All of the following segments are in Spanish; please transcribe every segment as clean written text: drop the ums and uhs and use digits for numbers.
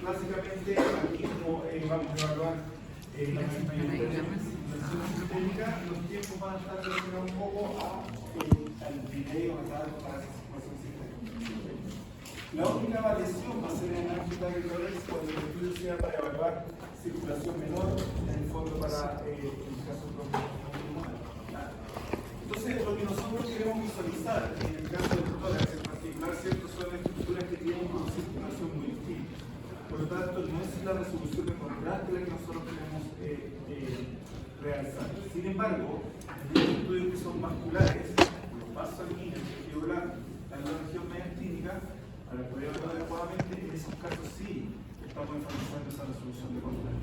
básicamente aquí como vamos a evaluar la mayoría sistémica, los tiempos van a estar relacionados un poco al delay o retardo para esa situación sistémica. La única variación va a ser en el ámbito de errores cuando el estudio sea para evaluar circulación menor, en el fondo para el caso propio. Entonces, lo que nosotros queremos visualizar en el caso del tórax, en particular, ¿cierto? Son estructuras que tienen una circulación muy distinta. Por lo tanto, no es la resolución de contraste la que nosotros queremos realzar. Sin embargo, en los estudios que son vasculares, los vasos sanguíneos, el tejido blando, la región mediastínica, para poder verlo adecuadamente, en esos casos sí estamos enfatizando esa resolución de contraste.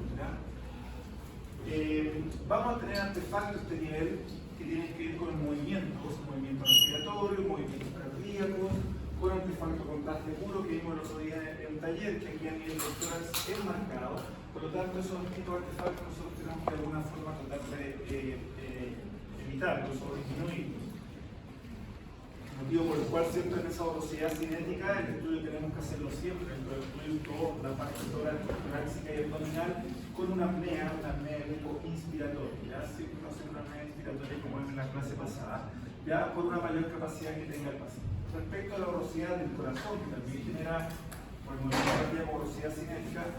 Vamos a tener artefactos de este nivel que tienen que ver con movimientos respiratorios, movimientos cardíacos, con artefacto de contraste puro que vimos el otro día en un taller, que aquí a nivel de tórax es marcado. Por lo tanto, esos tipos de artefactos nosotros tenemos que de alguna forma tratar de evitarlos o disminuirlos. El motivo por el cual, ¿cierto? En esa velocidad cinética, el estudio tenemos que hacerlo siempre, dentro del estudio toda la parte torácica y abdominal, con una apnea de tipo inspiratorio, ¿ya? Siempre no hacer una apnea inspiratoria como en la clase pasada, ya por una mayor capacidad que tenga el paciente. Respecto a la velocidad del corazón, que también genera, por el movimiento de velocidad cinética,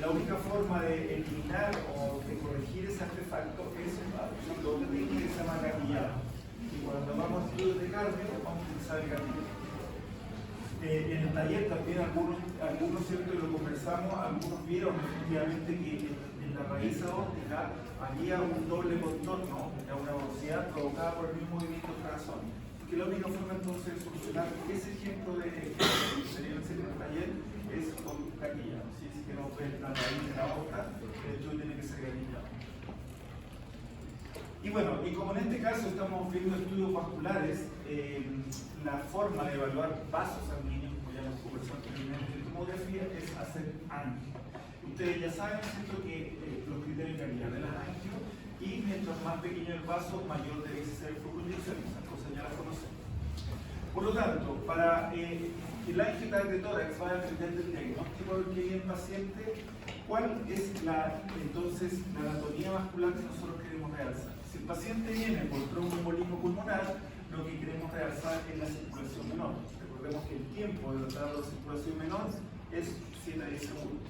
la única forma de eliminar o de corregir ese artefacto es una doble técnica que se llama gatillado. Y cuando vamos a estudios de cardio, vamos a utilizar el gatillo. En el taller también algunos ¿cierto? Lo conversamos, algunos vieron efectivamente que en la raíz aórtica había un doble contorno, una velocidad provocada por el mismo movimiento del corazón. Que la única forma entonces de solucionar ese ejemplo de sería el taller es con gatillado. Si es que no ves la raíz de la aorta, el estudio tiene que ser gatillado. Y bueno, y como en este caso estamos viendo estudios vasculares, la forma de evaluar vasos sanguíneos, como ya hemos conversado anteriormente en tomografía, es hacer angio. Ustedes ya saben, ¿cierto?, que los criterios varían de las angio, y mientras más pequeño el vaso, mayor debe ser el flujo de inyección. Esas cosas ya las conocemos. Por lo tanto, para el angio de tórax va a depender del diagnóstico que hay en el paciente, cuál es entonces la anatomía vascular que nosotros queremos realzar. Si el paciente viene por tromboembolismo pulmonar, lo que queremos realzar es la circulación menor. Recordemos que el tiempo de tratar la circulación menor es 7 a 10 segundos.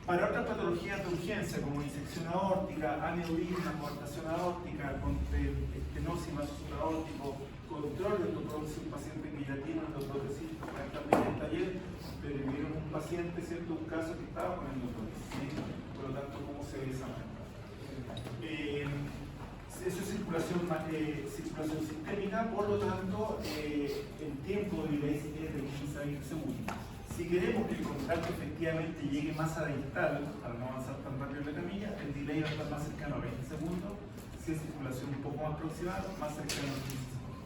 Para otras patologías de urgencia, como disección aórtica, aneurisma, coartación aórtica, estenosis vasosural aórtico, control de autoprótesis, un paciente que ya tiene una autoprótesis, también en el taller, pero vieron un paciente, ¿cierto? Un caso que estaba con endoprotesis, ¿sí? Por lo tanto, ¿cómo se ve esa manera? Eso es circulación sistémica, por lo tanto, el tiempo de delay es de 15 a 20 segundos. Si queremos que el contraste efectivamente llegue más a distal, para no avanzar tan rápido en la camilla, el delay va a estar más cercano a 20 segundos. Si es circulación un poco más aproximada, más cercano a 15 segundos.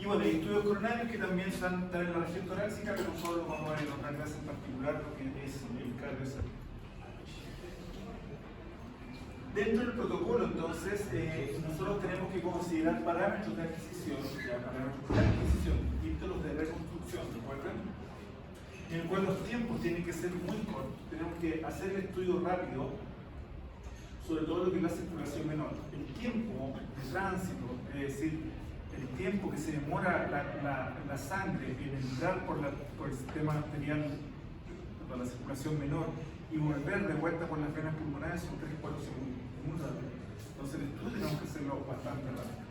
Y bueno, hay estudios coronarios que también están en la región torácica, pero nosotros vamos a ver en otra clase en particular lo que es el cardio. Dentro del protocolo, entonces, nosotros tenemos que considerar parámetros de adquisición, distintos los de reconstrucción, ¿recuerdan? En el cual los tiempos tienen que ser muy cortos. Tenemos que hacer el estudio rápido, sobre todo lo que es la circulación menor. El tiempo de tránsito, es decir, el tiempo que se demora la sangre en entrar por el sistema arterial, por la circulación menor, y volver de vuelta por las venas pulmonares son 3-4 segundos, muy rápido. Entonces el estudio tenemos que hacerlo bastante rápido.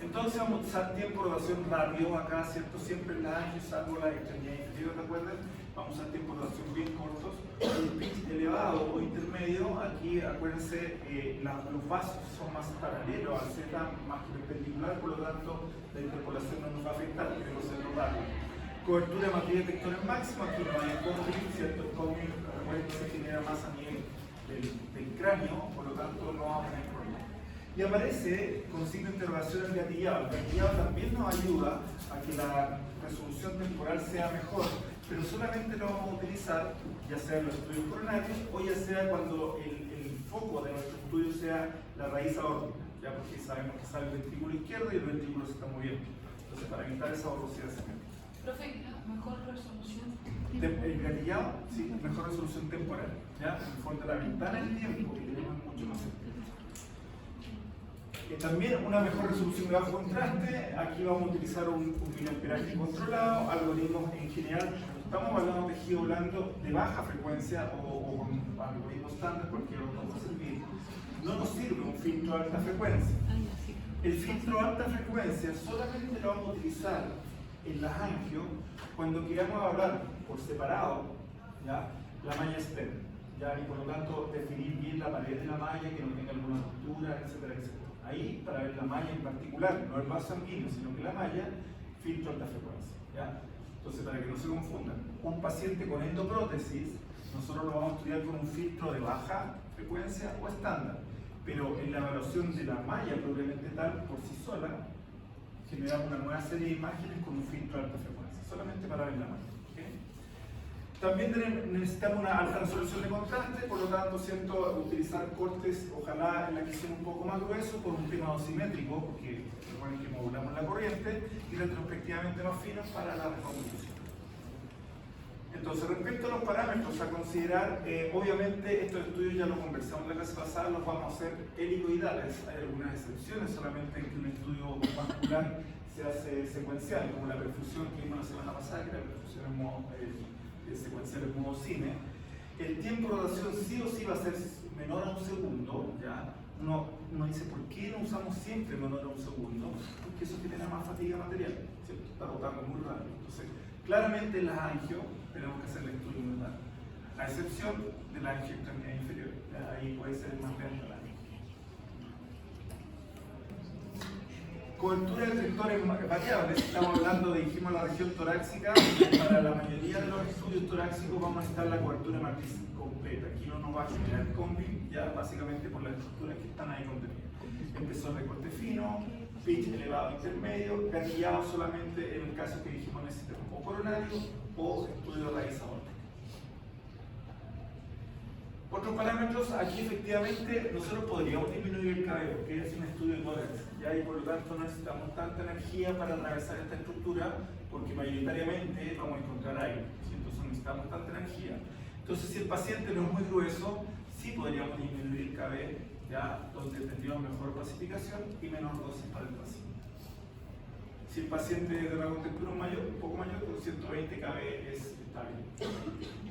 Entonces vamos a usar tiempo de oración rápido acá, ¿cierto? Siempre en la angio, salvo la extremidad inferior, ¿recuerdan? Vamos a usar tiempo de oración bien cortos. El pitch elevado o intermedio, aquí acuérdense, los vasos son más paralelos al Z, más perpendicular, por lo tanto la interpolación no nos va a afectar, queremos hacerlo rápido. Cobertura de materia pectoral máxima, aquí no hay cómplice, ¿cierto? El cómplice, recuerden que se genera más a nivel del cráneo, por lo tanto no vamos a tener problema. Y aparece con signo de interrogación el gatillado. El gatillado también nos ayuda a que la resolución temporal sea mejor, pero solamente lo vamos a utilizar ya sea en los estudios coronarios o ya sea cuando el foco de nuestro estudio sea la raíz aórtica, ya porque sabemos que sale el ventrículo izquierdo y el ventrículo se está moviendo. Entonces, para evitar esa velocidad. Profe, mejor resolución. El gatillado, sí, mejor resolución temporal. ¿Ya? En el fondo, la ventana del tiempo que tenemos es mucho más cercana. También una mejor resolución de bajo contraste. Aquí vamos a utilizar un miliamperaje controlado, algoritmos en general. Estamos hablando de tejido blando de baja frecuencia o con algoritmos estándar, cualquier otro puede servir. No nos sirve un filtro de alta frecuencia. El filtro de alta frecuencia solamente lo vamos a utilizar en las angio cuando queramos hablar por separado, ¿ya?, la malla externa, ¿ya?, y por lo tanto definir bien la pared de la malla, que no tenga alguna ruptura, etcétera, etcétera. Ahí, para ver la malla en particular, no el vaso sanguíneo, sino que la malla, filtro alta frecuencia, ¿ya? Entonces, para que no se confundan, un paciente con endoprótesis, nosotros lo vamos a estudiar con un filtro de baja frecuencia o estándar, pero en la evaluación de la malla propiamente tal, por sí sola, generamos una nueva serie de imágenes con un filtro de alta frecuencia, solamente para ver la malla. También necesitamos una alta resolución de contraste, por lo tanto, siento utilizar cortes, ojalá en la que sea un poco más grueso, por un tema dosimétrico, porque recuerden que modulamos la corriente, y retrospectivamente más finos para la reconstrucción. Entonces, respecto a los parámetros a considerar, obviamente estos estudios ya lo conversamos la clase pasada, los vamos a hacer helicoidales. Hay algunas excepciones, solamente en que un estudio vascular se hace secuencial, como la perfusión que vimos la semana pasada, que la perfusión en modo secuencial en modo cine. El tiempo de rotación sí o sí va a ser menor a un segundo, ¿ya? Uno dice, ¿por qué no usamos siempre menor a un segundo? Porque eso genera más fatiga material, ¿cierto? Está rotando muy rápido. Entonces, claramente en las angio tenemos que hacer el estudio muy rápido, a excepción de la angiectomía inferior, ¿ya? Ahí puede ser más lenta la angio. Cobertura de sectores variables, estamos hablando de, dijimos, la región torácica. Para la mayoría de los estudios torácicos vamos a necesitar la cobertura matriz completa. Aquí no nos va a generar combi, ya básicamente por las estructuras que están ahí contenidas. Empezó el recorte fino, pitch elevado intermedio, gatillado solamente en el caso que dijimos necesitamos o coronario o estudio de raíz aórtica. Otros parámetros, aquí efectivamente nosotros podríamos disminuir el cabello, que es un estudio de tórax, ¿ya? Y por lo tanto no necesitamos tanta energía para atravesar esta estructura, porque mayoritariamente vamos a encontrar aire, ¿sí? Entonces no necesitamos tanta energía. Entonces, si el paciente no es muy grueso, sí podríamos disminuir el cabello, ¿ya?, donde tendríamos mejor pacificación y menor dosis para el paciente. Si el paciente de una contextura mayor, un poco mayor, con 120 kb es estable.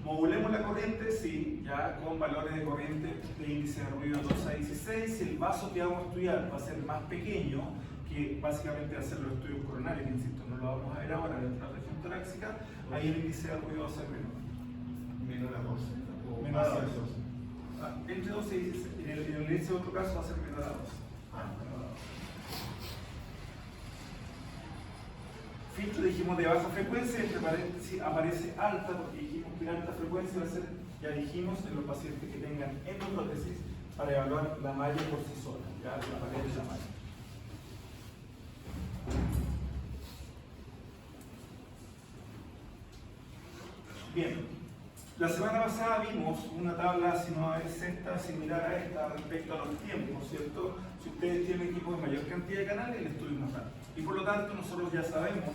Modulemos la corriente, sí, ya con valores de corriente de índice de ruido 2 a 16. Si el vaso que vamos a estudiar va a ser más pequeño, que básicamente va a ser los estudios coronarios, insisto, no lo vamos a ver ahora en la región torácica, ahí el índice de ruido va a ser menor. Menor a 12. Menor a 12. Entre 12 y 16. En el índice de otro caso va a ser menor a 12. Filtro dijimos de baja frecuencia, entre paréntesis aparece alta, porque dijimos que alta frecuencia va a ser, ya dijimos, en los pacientes que tengan endoprótesis, para evaluar la malla por sí sola, ya la pared de la malla. Bien, la semana pasada vimos una tabla, si no es esta, similar a esta, respecto a los tiempos, ¿cierto? Si ustedes tienen equipos de mayor cantidad de canales, el estudio es más rápido. Y por lo tanto, nosotros ya sabemos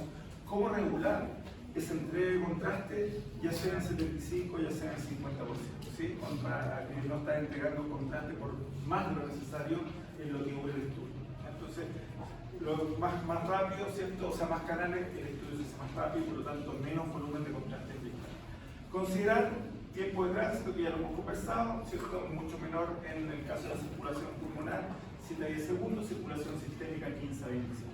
cómo regular esa entrega de contraste, ya sea en 75, ya sea en 50%, ¿sí? Para que no está entregando contraste por más de lo necesario en lo que hubo el estudio. Entonces, lo más rápido, ¿cierto? O sea, más canales, el estudio se hace más rápido y por lo tanto menos volumen de contraste. Considerar tiempo de tránsito, que ya lo hemos conversado, ¿cierto? Mucho menor en el caso de la circulación pulmonar, 7 a 10 segundos, circulación sistémica 15 a 20 segundos.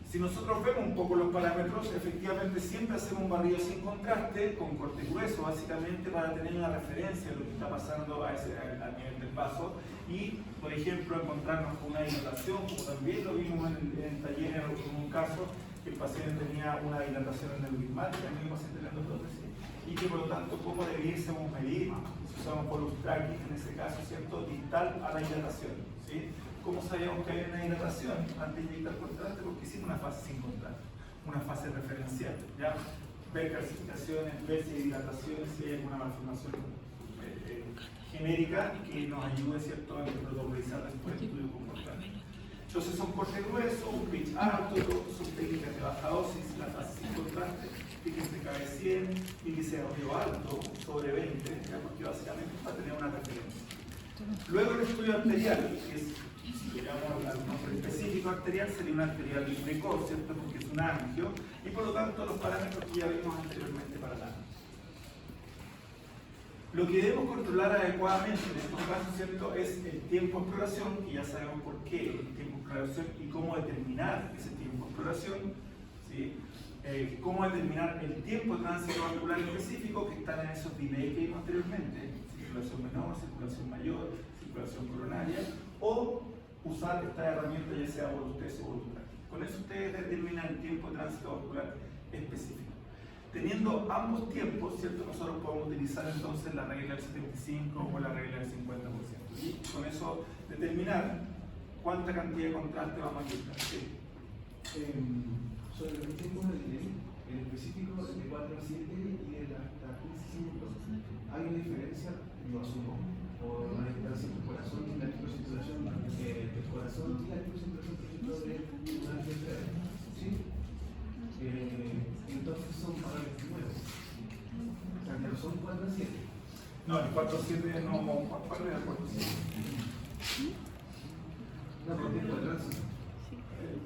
Si nosotros vemos un poco los parámetros, efectivamente siempre hacemos un barrido sin contraste, con corte grueso, básicamente para tener una referencia de lo que está pasando a nivel del vaso y, por ejemplo, encontrarnos con una dilatación, como también lo vimos en el taller en un caso, que el paciente tenía una dilatación endocrinmática, el mismo paciente de la endoprótesis, y que por lo tanto, ¿cómo debiésemos medir? Si usamos polus tracking, en ese caso, ¿cierto?, distal a la dilatación, ¿sí? ¿Cómo sabíamos que había una dilatación antes de inyectar contraste? Porque hicimos una fase sin contraste, una fase referencial, ¿ya? Ver calcificaciones, ver si hay dilataciones, si hay alguna malformación genérica que nos ayude, ¿cierto?, a protocolizar después el estudio con contraste. Entonces son corte grueso, un pitch alto, son técnicas de baja dosis, la fase sin contraste, fíjense cabe 100, índice de ruido alto, sobre 20, ¿ya? Porque básicamente es para tener una referencia. Luego el estudio arterial, que es, si le llamamos al nombre específico arterial, sería un arterial precoz, ¿cierto? Porque es un angio, y por lo tanto los parámetros que ya vimos anteriormente para la angio. Lo que debemos controlar adecuadamente en este caso, ¿cierto?, es el tiempo de exploración, que ya sabemos por qué el tiempo de exploración y cómo determinar ese tiempo de exploración, ¿sí? Cómo determinar el tiempo de tránsito vascular específico que están en esos delays que vimos anteriormente, circulación menor, circulación mayor, circulación coronaria, o usar esta herramienta ya sea volustez o voluntad. Con eso ustedes determinan el tiempo de tránsito vascular específico. Teniendo ambos tiempos, ¿cierto?, nosotros podemos utilizar entonces la regla del 75 o la regla del 50%. Y con eso determinar cuánta cantidad de contraste vamos a utilizar. Sí. Sobre los tiempos de delay, en específico de 4 a 7 y de hasta 15 segundos, ¿hay una diferencia? Lo asumo. Por la distancia entre el corazón y la circulación del corazón y la circulación, por ejemplo, de una arteria. ¿Sí? Entonces son parámetros nuevos. O sea, que no son 4 a 7. No, el 4 a 7 no, ¿cuál era el 4 a 7? No, por el tiempo de tránsito.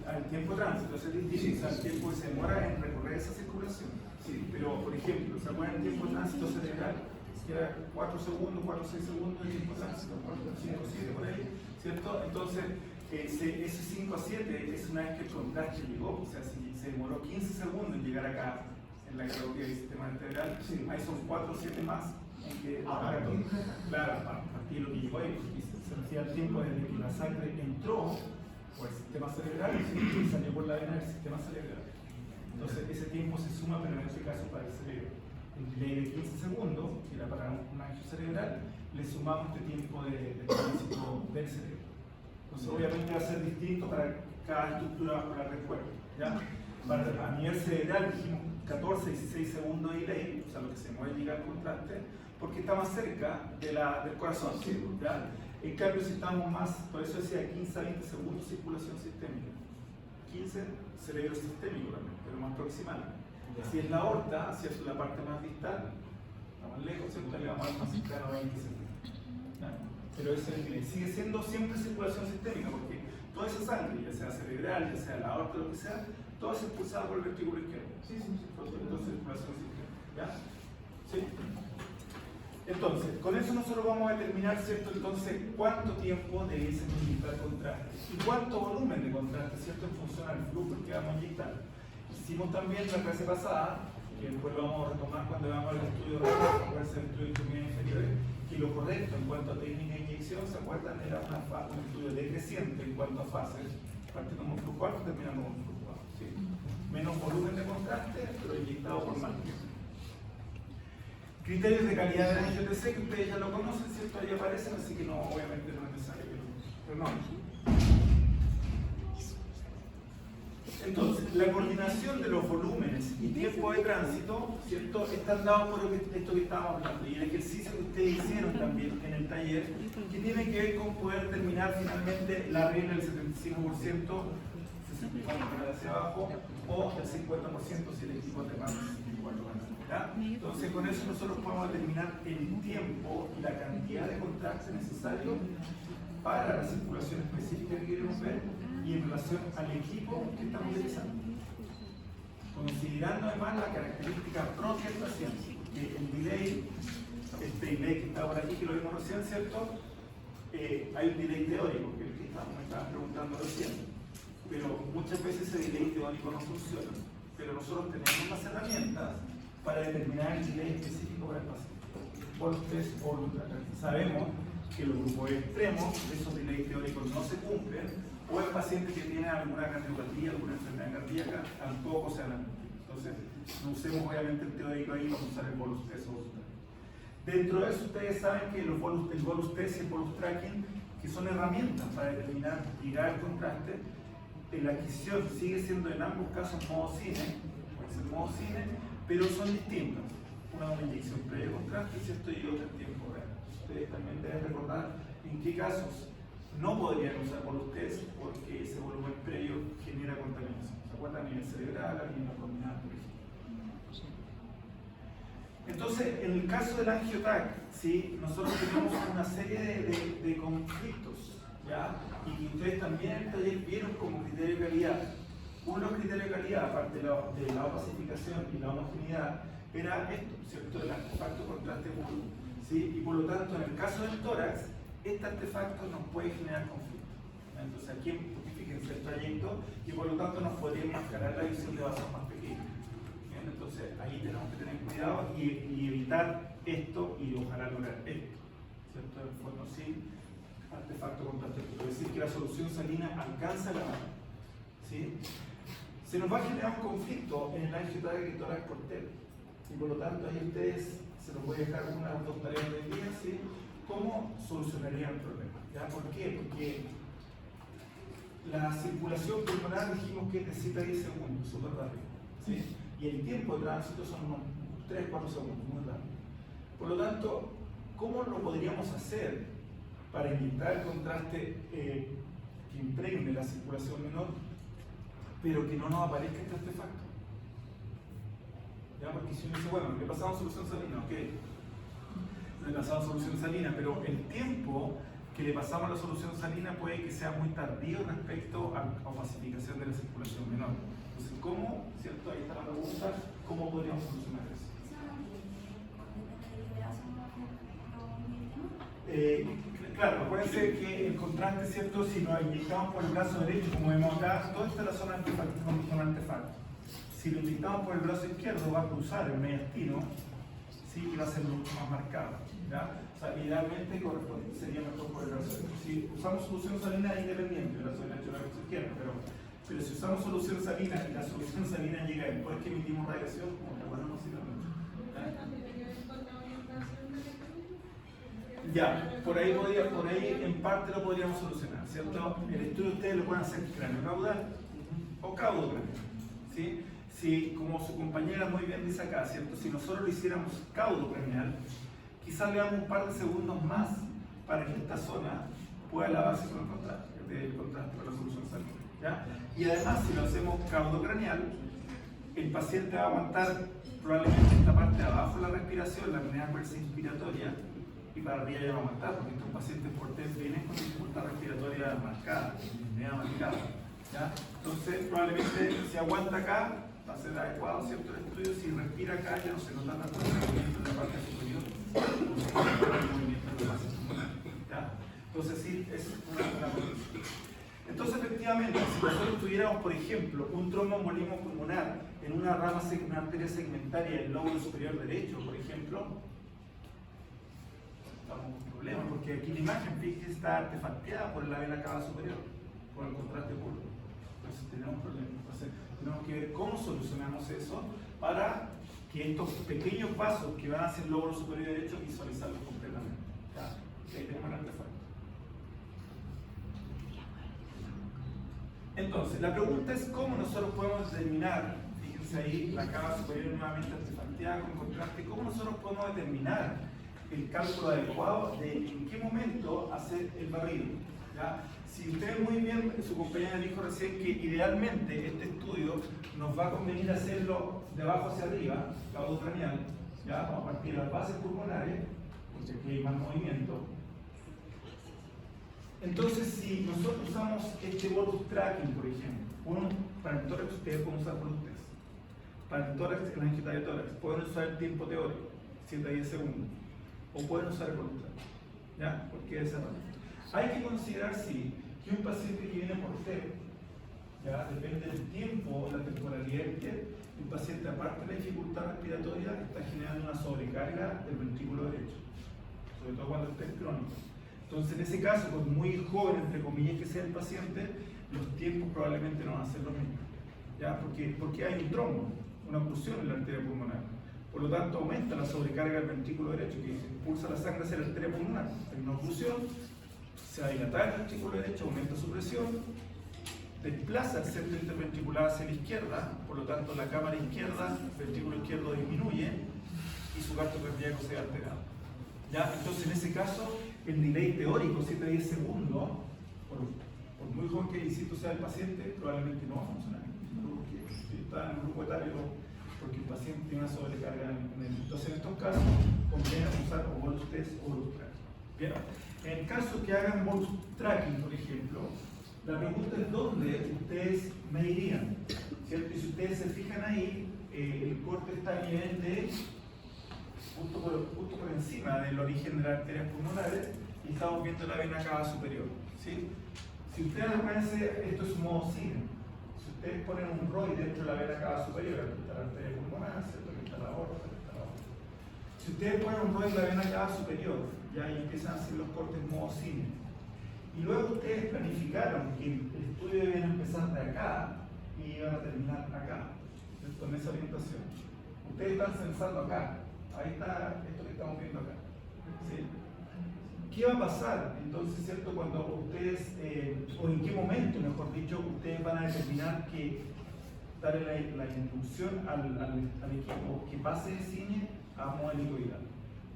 Al tiempo de tránsito, es distinto, sí, o sea, el tiempo que se demora en recorrer esa circulación. Sí, pero, por ejemplo, ¿se acuerdan el tiempo de tránsito cerebral? Que era 4 segundos, 4 o 6 segundos el tiempo de tránsito, 4, 5, 7 por ahí, ¿cierto? Entonces, ese 5 a 7 es una vez que el contraste llegó, o sea, si se demoró 15 segundos en llegar acá, en la cardiología del sistema vertebral, sí, ahí son 4 o 7 más. Claro, a partir de lo que llegó ahí, se refiere al tiempo desde que la sangre entró por el sistema cerebral y salió por la vena del sistema cerebral. Entonces, ese tiempo se suma, pero en este caso para el cerebro. El delay de 15 segundos, que era para un angio cerebral, le sumamos este tiempo de tránsito del cerebro. Entonces, obviamente va a ser distinto para cada estructura vascular del cuerpo, ¿ya? A nivel cerebral dijimos 14, 16 segundos de delay, o sea, lo que se mueve llegar al contraste, porque está más cerca del corazón, ¿ya? En cambio, si estamos más, por eso decía 15 a 20 segundos circulación sistémica. 15 cerebro sistémico también, pero más proximal. Si es la aorta, si es la parte más distal, está más lejos, ¿cierto? Le vamos a dar más cercano a 20 segundos. ¿Ya? Pero eso sigue siendo siempre circulación sistémica, porque toda esa sangre, ya sea cerebral, ya sea la aorta, lo que sea, todo es expulsado por el ventrículo izquierdo. Sí, entonces circulación sistémica. ¿Ya? ¿Sí? Entonces, con eso nosotros vamos a determinar, ¿cierto? Entonces, cuánto tiempo debe ser inyectar contraste y cuánto volumen de contraste, ¿cierto? En función al flujo que vamos a inyectar. Hicimos también la clase pasada, que después lo vamos a retomar cuando veamos el estudio de el estudio de extremidades inferiores, que lo correcto en cuanto a técnica de inyección, ¿se acuerdan? Era un estudio decreciente en cuanto a fases, partiendo con flujo alto, terminando con flujo bajo. ¿Sí? Menos volumen de contraste, pero inyectado por más tiempo. Criterios de calidad del ANGIOTC, que ustedes ya lo conocen, ¿cierto? Ahí aparecen, así que no, obviamente no es necesario que lo renombren. Entonces, la coordinación de los volúmenes y tiempo de tránsito, ¿cierto?, están dados por esto que estábamos hablando y el ejercicio que ustedes hicieron también en el taller, que tiene que ver con poder terminar finalmente la regla del 75%, 64% hacia abajo, o el 50% si el equipo te pasa 64 años. ¿Ya? Entonces, con eso nosotros podemos determinar el tiempo y la cantidad de contraste necesario para la circulación específica que queremos ver y en relación al equipo que estamos utilizando. Considerando además la característica propia del paciente, que el delay, este delay que está por aquí, que lo vimos recién, ¿cierto? Hay un delay teórico, que me estaban preguntando recién, pero muchas veces ese delay teórico no funciona. Pero nosotros tenemos unas herramientas para determinar el delay específico para el paciente. Volustez o ultracardia. Sabemos que los grupos extremos de esos delays teóricos no se cumplen, o el paciente que tiene alguna cardiopatía, alguna enfermedad cardíaca, tampoco se van a cumplir. Entonces, no usemos obviamente el teórico ahí, vamos a usar el volustez o ultracardia. Dentro de eso, ustedes saben que el volustez y el volustracking, que son herramientas para determinar llegar al contraste, la adquisición sigue siendo en ambos casos modo cine, puede ser modo cine, pero son distintas. Una inyección previa contraste, ¿cierto? Y otra en tiempo real. Ustedes también deben recordar en qué casos no podrían usar volutest porque ese volumen previo genera contaminación. ¿Se acuerdan? A nivel cerebral, a nivel abdominal, por ejemplo. Entonces, en el caso del angioTAC, ¿sí? Nosotros tenemos una serie de conflictos, ¿ya? Y que ustedes también en el taller vieron como criterio de calidad. Uno de los criterios de calidad, aparte de la opacificación y la homogeneidad, era esto, ¿cierto? El artefacto contraste puro, ¿sí? Y por lo tanto, en el caso del tórax, este artefacto nos puede generar conflicto. Entonces, aquí fíjense el trayecto y por lo tanto nos podría enmascarar la visión de vasos más pequeños. Entonces ahí tenemos que tener cuidado y evitar esto y ojalá lograr esto, ¿cierto? En fondo sí, artefacto contraste puro, es decir, que la solución salina alcanza la mano, ¿sí? Se nos va a generar un conflicto en el angioTAC y tórax portero y por lo tanto ahí ustedes se los voy a dejar unas dos tareas de día, ¿sí? ¿Cómo solucionarían el problema? ¿Ya? ¿Por qué? Porque la circulación pulmonar dijimos que necesita 10 segundos, súper rápido, ¿sí? Y el tiempo de tránsito son unos 3-4 segundos, muy rápido. Por lo tanto, ¿cómo lo podríamos hacer para inyectar el contraste que impregne la circulación menor, pero que no nos aparezca este artefacto? ¿Ya? Porque si uno dice, bueno, le pasamos solución salina, ok, le pasamos solución salina, pero el tiempo que le pasamos a la solución salina puede que sea muy tardío respecto a la opacificación de la circulación menor. Entonces, ¿cómo, cierto? Ahí está la pregunta, ¿cómo podríamos solucionar eso? Claro, acuérdense que el contraste, ¿cierto? Si lo inyectamos por el brazo derecho, como vemos acá, toda esta es la zona artefacto. Si lo inyectamos por el brazo izquierdo, va a cruzar el mediastino, ¿sí? Y va a ser mucho más marcado, ¿ya? O sea, idealmente sería mejor por el brazo derecho. Si usamos solución salina independiente, el brazo derecho y el brazo izquierdo, pero si usamos solución salina y la solución salina llega después que emitimos radiación, como que bueno, no sirve mucho. Ya, por ahí en parte lo podríamos solucionar, ¿cierto? El estudio ustedes lo pueden hacer cráneo caudal o caudo craneal, ¿sí? Si, como su compañera muy bien dice acá, ¿cierto? Si nosotros lo hiciéramos caudo craneal, quizás le damos un par de segundos más para que esta zona pueda lavarse con el contraste con la solución salina, ¿ya? Y además, si lo hacemos caudo craneal, el paciente va a aguantar probablemente esta parte de abajo de la respiración, la apnea inspiratoria, y para arriba ya va a aguantar, porque estos pacientes por TED vienen con dificultad respiratoria marcada, apnea marcada, ¿ya? Entonces, probablemente si aguanta acá, va a ser adecuado, ¿cierto? El estudio, si respira acá, ya no se nota tanto el movimiento en la parte superior, el movimiento en la base pulmonar, ¿ya? Entonces, sí, es una condición. Entonces, efectivamente, si nosotros tuviéramos, por ejemplo, un tromboembolismo pulmonar en una arteria segmentaria del lóbulo superior derecho, por ejemplo, estamos con problemas, porque aquí la imagen, fíjense, está artefacteada por la vena cava superior, por el contraste puro. Entonces, tenemos problemas. Entonces, tenemos que ver cómo solucionamos eso para que estos pequeños vasos que van hacia el lóbulo superior derecho visualizarlos completamente. ¿Ya? Y ahí tenemos el artefacto. Entonces, la pregunta es cómo nosotros podemos determinar, fíjense ahí, la cava superior nuevamente artefacteada con contraste, cómo nosotros podemos determinar el cálculo adecuado de en qué momento hacer el barrido, ¿ya? Si ustedes muy bien, su compañera dijo recién que idealmente este estudio nos va a convenir hacerlo de abajo hacia arriba, caudo craneal, ¿ya? Vamos a partir de las bases pulmonares, porque aquí hay más movimiento. Entonces, si nosotros usamos este volus tracking, por ejemplo, para el tórax ustedes pueden usar volus test. Para el tórax, el angioTAC de tórax, pueden usar el tiempo teórico, 7 a 10 segundos, o pueden usar el volus tracking, ¿ya? Porque es rápido. Hay que considerar, sí, que un paciente que viene por TED, ¿ya? Depende del tiempo, la temporalidad del TED, un paciente, aparte de la dificultad respiratoria, está generando una sobrecarga del ventrículo derecho, sobre todo cuando el TED es crónico. Entonces, en ese caso, por muy joven, entre comillas, que sea el paciente, los tiempos probablemente no van a ser los mismos, ¿ya? Porque hay un trombo, una oclusión en la arteria pulmonar. Por lo tanto, aumenta la sobrecarga del ventrículo derecho, que impulsa la sangre hacia la arteria pulmonar. Hay una oclusión, se va a dilatar el ventrículo derecho, aumenta su presión, desplaza el centro interventricular hacia la izquierda, por lo tanto, la cámara izquierda, el ventrículo izquierdo disminuye y su gasto cardíaco se ve alterado. ¿Ya? Entonces, en ese caso, el delay teórico, 7 a 10 segundos, por muy joven que el insisto sea el paciente, probablemente no va a funcionar. Porque si está en un grupo etario, porque el paciente tiene una sobrecarga entonces en estos casos conviene usar o bolus test o bolus tracking. Bien, en el caso que hagan bolus tracking, por ejemplo, la pregunta es dónde ustedes medirían, ¿cierto? Y si ustedes se fijan ahí, el corte está a nivel de justo por encima del origen de las arterias pulmonares y estamos viendo la vena cava superior, ¿sí? Si ustedes acuérdense, esto es un modo cine. Si ustedes ponen un ROI dentro de la vena cava superior, aquí está la arteria pulmonar, ¿cierto? Aquí está la aorta, aquí está la aorta. Si ustedes ponen un ROI en la vena cava superior, ya ahí empiezan a hacer los cortes en modo cine. Y luego ustedes planificaron que el estudio debe empezar de acá y iban a terminar acá, ¿cierto? En esa orientación. Ustedes están censando acá. Ahí está esto que estamos viendo acá. ¿Sí? ¿Qué va a pasar entonces, cierto, cuando ustedes, o en qué momento, mejor dicho, ustedes van a determinar que darle la instrucción al equipo que pase de cine a modo helicoidal?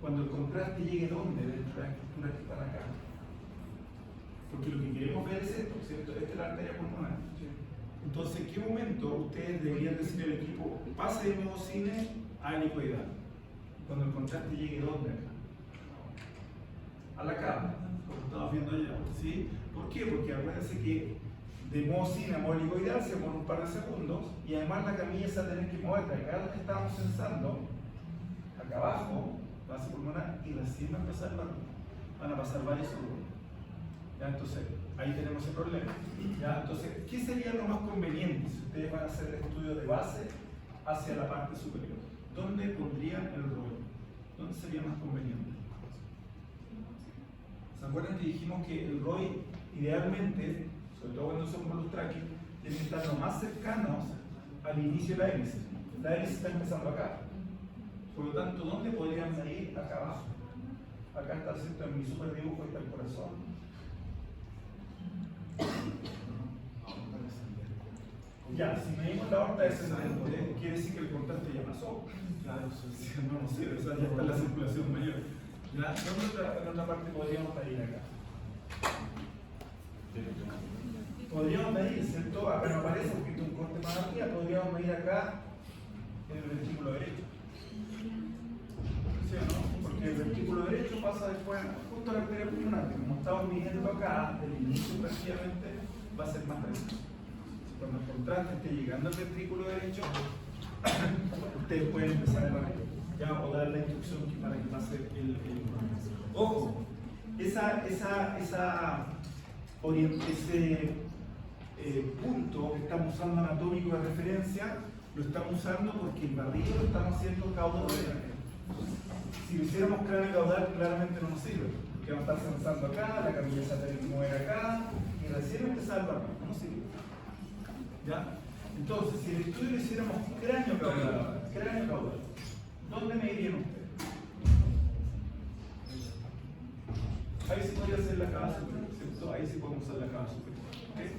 Cuando el contraste llegue ¿dónde? Dentro de las estructuras que están acá. Porque lo que queremos ver es esto, ¿cierto? Esta es la arteria pulmonar. Entonces, ¿en qué momento ustedes deberían decir al equipo pase de modo cine a helicoidal? Cuando el contraste llegue ¿dónde acá? A la cama, como estamos viendo allá, ¿sí? ¿Por qué? Porque acuérdense que de modo cine a modo helicoidal se demora un par de segundos y además la camilla se va a tener que mover de acá donde estábamos censando, acá abajo, base pulmonar, y recién va a empezar el barrio. Van a pasar varios segundos. ¿Ya? Entonces, ahí tenemos el problema. ¿Ya? Entonces, ¿qué sería lo más conveniente si ustedes van a hacer el estudio de base hacia la parte superior? ¿Dónde pondrían el rol? ¿Dónde sería más conveniente? ¿Se acuerdan que dijimos que el ROI idealmente, sobre todo cuando son bolus tracking, deben estar lo más cercanos al inicio de la hélice? La hélice está empezando acá. Por lo tanto, ¿dónde podrían medir? Acá abajo. Acá está el centro de mi super dibujo, está el corazón. Ya, si medimos la aorta descendente, quiere decir que el contraste ya pasó. Claro, no sé, o sea, ya está la circulación mayor. ¿Ya? En otra parte podríamos medir acá. Podríamos medir, ¿cierto? Acá no aparece un poquito un corte más arriba, podríamos medir acá en el ventrículo derecho. ¿Sí o no? Porque el ventrículo derecho pasa después justo a la arteria pulmonar, que como estamos midiendo acá, el inicio prácticamente va a ser más preciso. Cuando el contraste esté llegando al ventrículo derecho, ustedes pueden empezar a evaluar, ¿ya? O dar la instrucción para que pase el ojo, ese punto que estamos usando anatómico de referencia, lo estamos usando porque el barrido lo estamos haciendo caudal. Si lo hiciéramos cráneo caudal, claramente no nos sirve, porque vamos a estar censando acá, la camilla se va a tener que mover acá, y recién empezar el barrido, no nos sirve. ¿Ya? Entonces, si el estudio lo hiciéramos cráneo caudal, ¿dónde medirían ustedes? Ahí sí podría ser la cava superior, ¿cierto? Ahí sí podemos usar la cava superior. ¿Okay?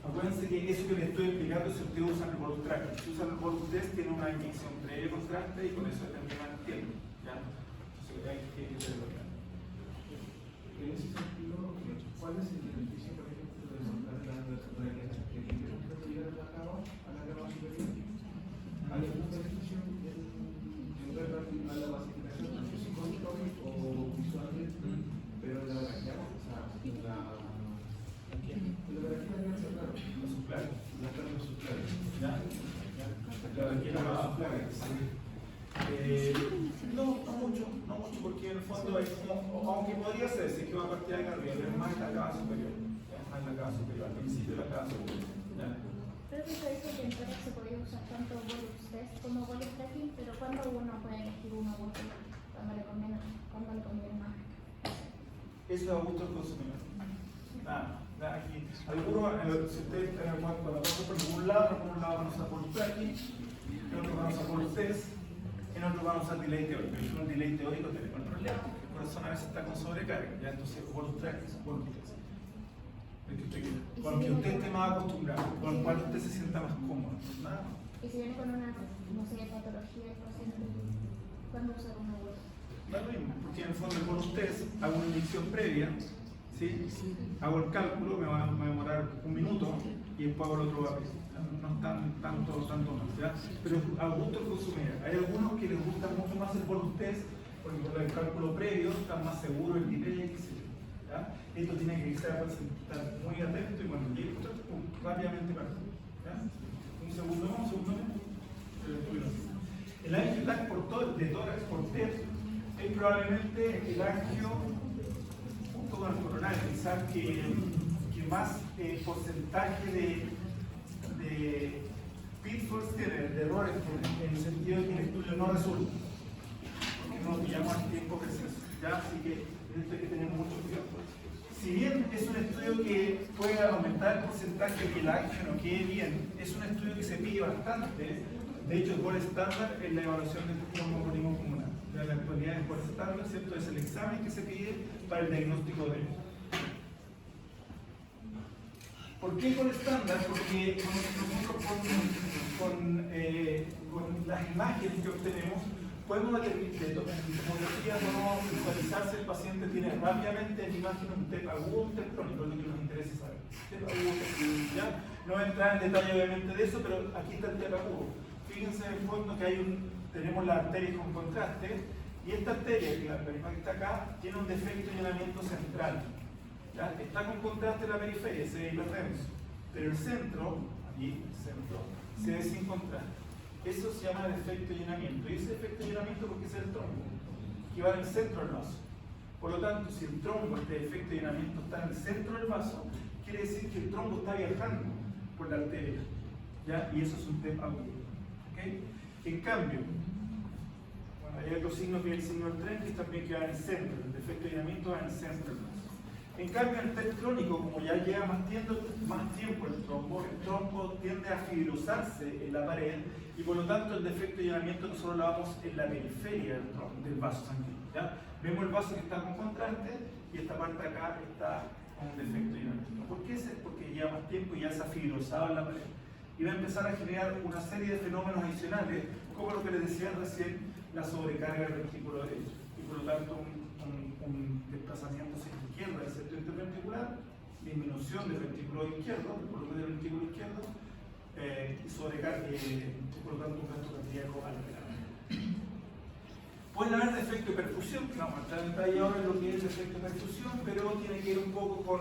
Acuérdense que eso que les estoy explicando si ustedes usan el bolus tracking. Si usan el bolus test, tiene una inyección previa contraste y con eso determinan el tiempo. ¿Ya? Entonces, hay que tenerlo claro. En ese sentido, ¿cuál es el beneficio, por ejemplo, de montar la vertebralia que llegar a la cava superior? ¿Hay algún beneficio en ver la basificación tanto psicológica o visualmente? Pero la braquial, o sea, la braquial no se claro. Los suplares. La carne suplare. ¿Ya? La braquial no suplare. No mucho, porque en el fondo hay como, aunque podría ser, si es que va a partir acá arriba, pero más en la cava superior. Más en la cava superior, al principio de la cava superior. ¿Ya? Creo que se dice que en Tórax se podría usar tanto bolus test como bolus tracking, pero cuando uno puede elegir uno u otro, cuando le conviene más. Eso es a gusto del consumidor. Nada, aquí. Algunos, si ustedes cuando pasan por ningún lado van a usar bolus tracking, en otros van a usar bolus test, en otros van a usar delay teórico. Pero un delay teórico tenemos el problema, porque el corazón a veces está con sobrecarga, ya entonces bolus tracking son bolus test. Con que usted esté más acostumbrado, con el cual usted se sienta más cómodo. Nada más. Y si viene con una, no sé, patología del paciente, ¿cuándo usar una bolsa? Da lo mismo, porque en el fondo con ustedes hago una inyección previa, ¿sí? Hago el cálculo, me va a demorar un minuto y después hago el otro lápiz. No es tanto más, ¿ya? Pero a gusto del consumidor. Hay algunos que les gusta mucho más el bolo test, porque por el cálculo previo están más seguros el delay, ¿ya? Esto tiene que estar muy atento y cuando llegue rápidamente para ¿ya? Un segundo más, un segundo menos. El angio lag de tórax por TEP es probablemente el angio junto con el coronario, quizás que más porcentaje de pitfalls tiene, de errores tiene, en el sentido de que el estudio no resulta, porque no pillamos el tiempo preciso, ¿ya? Así que en esto hay que tener mucho cuidado. Si bien es un estudio que puede aumentar el porcentaje de que el angio no quede bien, es un estudio que se pide bastante. De hecho, el gol estándar es la evaluación del tromboembolismo pulmonar. En la actualidad, el gol estándar, ¿cierto? Es el examen que se pide para el diagnóstico de él. ¿Por qué gol estándar? Porque nosotros con las imágenes que obtenemos podemos determinar, en tomografía podemos visualizar si el paciente tiene rápidamente en imagen un TEP agudo o un TEP crónico, es lo que nos interesa saber. TEP agudo, ¿ya? No voy a entrar en detalle obviamente de eso, pero aquí está el TEP agudo. Fíjense en el fondo que tenemos la arteria con contraste y esta arteria, que la imagen que está acá, tiene un defecto de llenamiento central. ¿Ya? Está con contraste la periferia, se ve hiperdenso, pero el centro, allí, el centro, se ve sin contraste. Eso se llama defecto de llenamiento. Y ese defecto de llenamiento porque es el trombo, que va en el centro del vaso. Por lo tanto, si el trombo, este defecto de llenamiento, está en el centro del vaso, quiere decir que el trombo está viajando por la arteria. ¿Ya? Y eso es un TEP agudo. ¿Okay? En cambio, bueno, hay otro signo que es el signo del tren, que también queda en el centro. El defecto de llenamiento va en el centro del vaso. En cambio, el TEP crónico, como ya lleva más tiempo el trombo tiende a fibrosarse en la pared y por lo tanto el defecto de llenamiento nosotros lo vamos en la periferia del vaso sanguíneo. ¿Ya? Vemos el vaso que está con contraste y esta parte de acá está con un defecto de llenamiento. ¿Por qué? Porque lleva más tiempo y ya se ha fibrosado en la pared. Y va a empezar a generar una serie de fenómenos adicionales, como lo que les decía recién, la sobrecarga del ventículo derecho. Y por lo tanto un desplazamiento hacia la izquierda del septo interventricular, disminución del ventículo izquierdo, del volumen del ventículo izquierdo, y sobrecarga, por lo tanto un gasto cardíaco alterado. Puede haber defecto de perfusión, que vamos a entrar en detalle ahora en lo que es el defecto de perfusión, pero tiene que ir un poco con,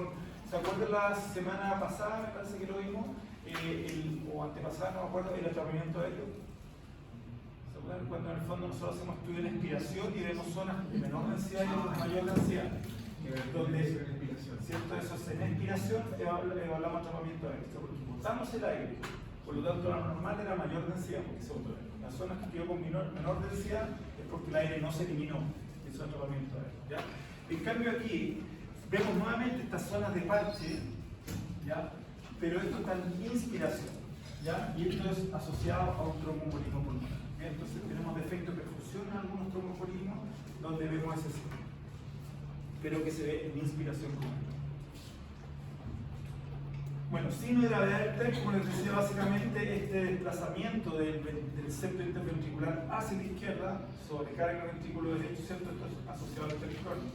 ¿se acuerdan la semana pasada, me parece que lo vimos, o antepasada, no me acuerdo, el atrapamiento de ellos? Cuando en el fondo nosotros hacemos estudio de inspiración y vemos zonas de menor densidad y otras de mayor densidad. Donde, ¿cierto? Eso es en inspiración, evaluamos atrapamiento de extra, porque botamos el aire, por lo tanto la normal era mayor densidad, porque se botó. Las zonas que quedó con menor densidad es porque el aire no se eliminó, eso es atrapamiento de aire. ¿Ya? En cambio aquí vemos nuevamente estas zonas de parche, ¿ya? Pero esto está en inspiración, ¿ya? Y esto es asociado a un tromboembolismo pulmonar. Entonces tenemos defecto de perfusión en algunos tromboembolismos donde vemos ese signo, pero que se ve en inspiración común. Bueno, signo de gravedad del TEP, como les decía, básicamente este desplazamiento del septo interventricular hacia la izquierda, sobrecarga el ventrículo derecho, ¿cierto? Esto es asociado al TEP crónico.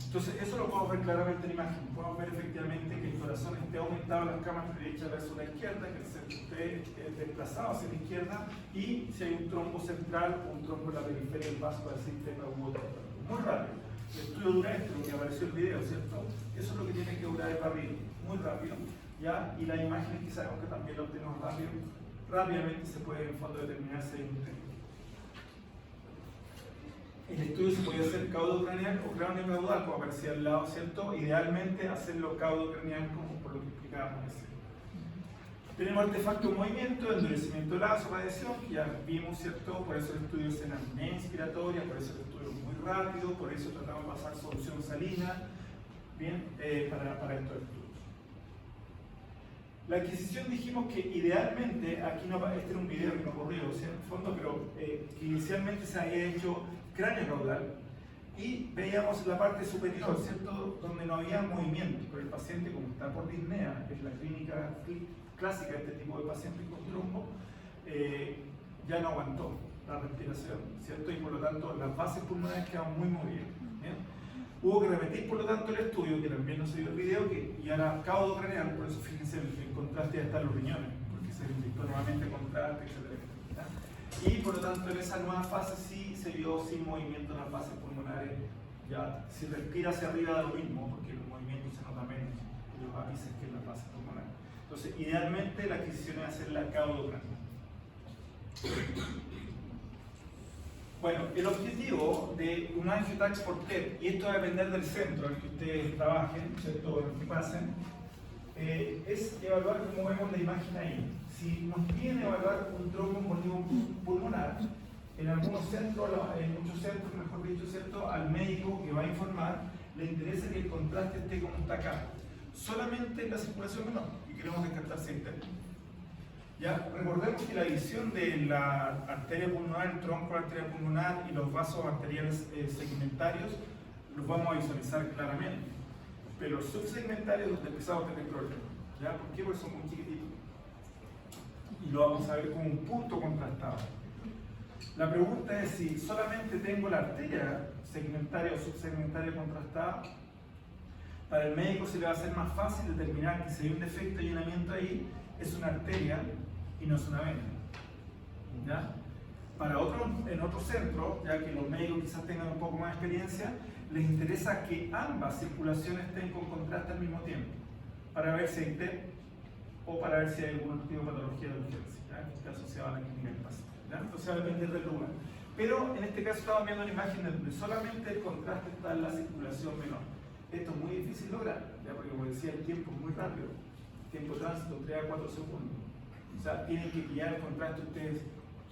Entonces, eso lo podemos ver claramente en imagen. Podemos ver efectivamente que el corazón esté aumentado en las camas derecha versus la izquierda, que el septo esté desplazado hacia la izquierda, y si hay un trombo central o un trombo en la periferia del vaso, para decir TEP agudo. Muy rápido. El estudio dura esto, lo que apareció en el video, ¿cierto? Eso es lo que tiene que durar para arriba, muy rápido, ¿ya? Y las imágenes que sabemos que también lo obtenemos rápido, rápidamente se puede en fondo determinar si hay un TEP. El estudio se puede hacer caudocraneal o craneocaudal, como aparecía al lado, ¿cierto? Idealmente hacerlo caudocraneal, como por lo que explicábamos recién. Tenemos artefacto de movimiento, endurecimiento de la vasopadación, que ya vimos, ¿cierto? Por eso el estudio es en apnea inspiratoria, por eso el estudio es muy rápido, por eso tratamos de pasar solución salina, bien, para estos estudios. La adquisición dijimos que idealmente, aquí no, este era un video que no ocurrió, ¿sí? En el fondo, pero que inicialmente se había hecho cráneo caudal y veíamos la parte superior, ¿cierto? Donde no había movimiento, pero el paciente, como está por disnea, es la clínica clásica de este tipo de pacientes con trombo, ya no aguantó. la respiración, ¿cierto? Y por lo tanto las bases pulmonares quedan muy movidas. ¿Bien? Hubo que repetir por lo tanto el estudio, que también no se vio el video, y ahora cáudo craneal, por eso fíjense el contraste ya está en los riñones, porque se inyectó nuevamente contraste, etc. Y por lo tanto en esa nueva fase sí se vio sin movimiento en las bases pulmonares, ya si respira hacia arriba da lo mismo, porque el movimiento se nota menos en los ápices que en las bases pulmonares. Entonces idealmente la adquisición es hacer la cáudo craneal. Bueno, el objetivo de un angiotax por TEP, y esto va a depender del centro en el que ustedes trabajen, ¿cierto? O en el que pasen, es evaluar, como vemos la imagen ahí. Si nos piden evaluar un tromboembolismo pulmonar, en algunos centros, en muchos centros, mejor dicho, ¿cierto? Al médico que va a informar, le interesa que el contraste esté como está acá. Solamente en la circulación menor, y queremos descartar siempre. Ya, recordemos que la visión de la arteria pulmonar, el tronco de la arteria pulmonar y los vasos arteriales segmentarios los vamos a visualizar claramente, pero los subsegmentarios donde empezamos a tener problemas. ¿Ya? ¿Por qué? Porque son muy chiquititos y lo vamos a ver como un punto contrastado. La pregunta es si solamente tengo la arteria segmentaria o subsegmentaria contrastada. Para el médico se le va a hacer más fácil determinar que si hay un defecto de llenamiento ahí, es una arteria y no es una vena. ¿Ya? Para otros, en otros centros, ya que los médicos quizás tengan un poco más de experiencia, les interesa que ambas circulaciones estén con contraste al mismo tiempo, para ver si hay TEP o para ver si hay algún tipo de patología de urgencia, ¿ya? Que esté asociada a la clínica del paciente. ¿Ya? Entonces va a depender del lugar. Pero en este caso estamos viendo una imagen donde solamente el contraste está en la circulación menor. Esto es muy difícil lograr, ¿ya? Porque como decía, el tiempo es muy rápido. Tiempo de tránsito 3 a 4 segundos. O sea, tienen que guiar el contraste ustedes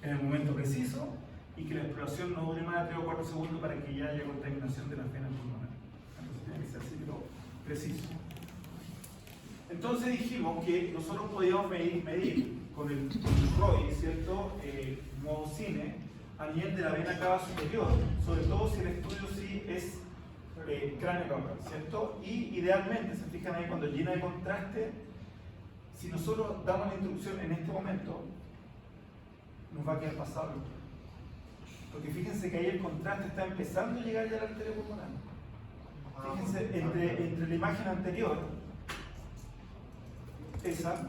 en el momento preciso y que la exploración no dure más de 3 o 4 segundos para que ya haya contaminación de las venas pulmonares. Entonces tiene que ser así, pero preciso. Entonces dijimos que nosotros podíamos medir con el ROI, ¿cierto? Modo cine, a nivel de la vena cava superior, sobre todo si el estudio sí es cráneo caudal, ¿cierto? Y idealmente, se fijan ahí cuando llena de contraste, si nosotros damos la instrucción en este momento, nos va a quedar pasado. Porque fíjense que ahí el contraste está empezando a llegar ya a la arteria pulmonar. Fíjense, entre la imagen anterior, esa,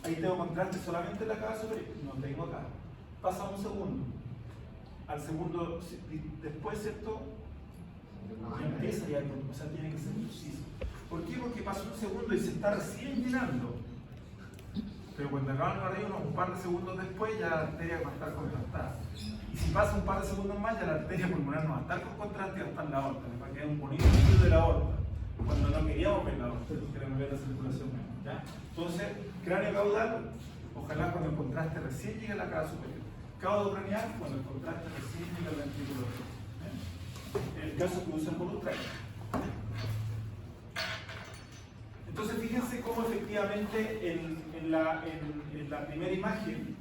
ahí tengo contraste solamente en la cava superior, no tengo acá. Pasa un segundo. Al segundo, después, ¿cierto? Ya empieza ya, o sea, tiene que ser preciso. ¿Por qué? Porque pasa un segundo y se está recién llenando. Pero cuando acaban arriba, un par de segundos después, ya la arteria va a estar contrastada. Y si pasa un par de segundos más, ya la arteria pulmonar no va a estar con contraste y va a estar en la aorta. Le va a quedar un bonito sitio de la aorta. Cuando no queríamos ver la aorta, queremos ver la circulación menos. ¿Ya? Entonces, cráneo caudal, ojalá cuando el contraste recién llegue a la cava superior. Cáudo craneal, cuando el contraste recién llega al ventrículo derecho. En el caso que usan voluntario. Entonces fíjense cómo efectivamente en la primera imagen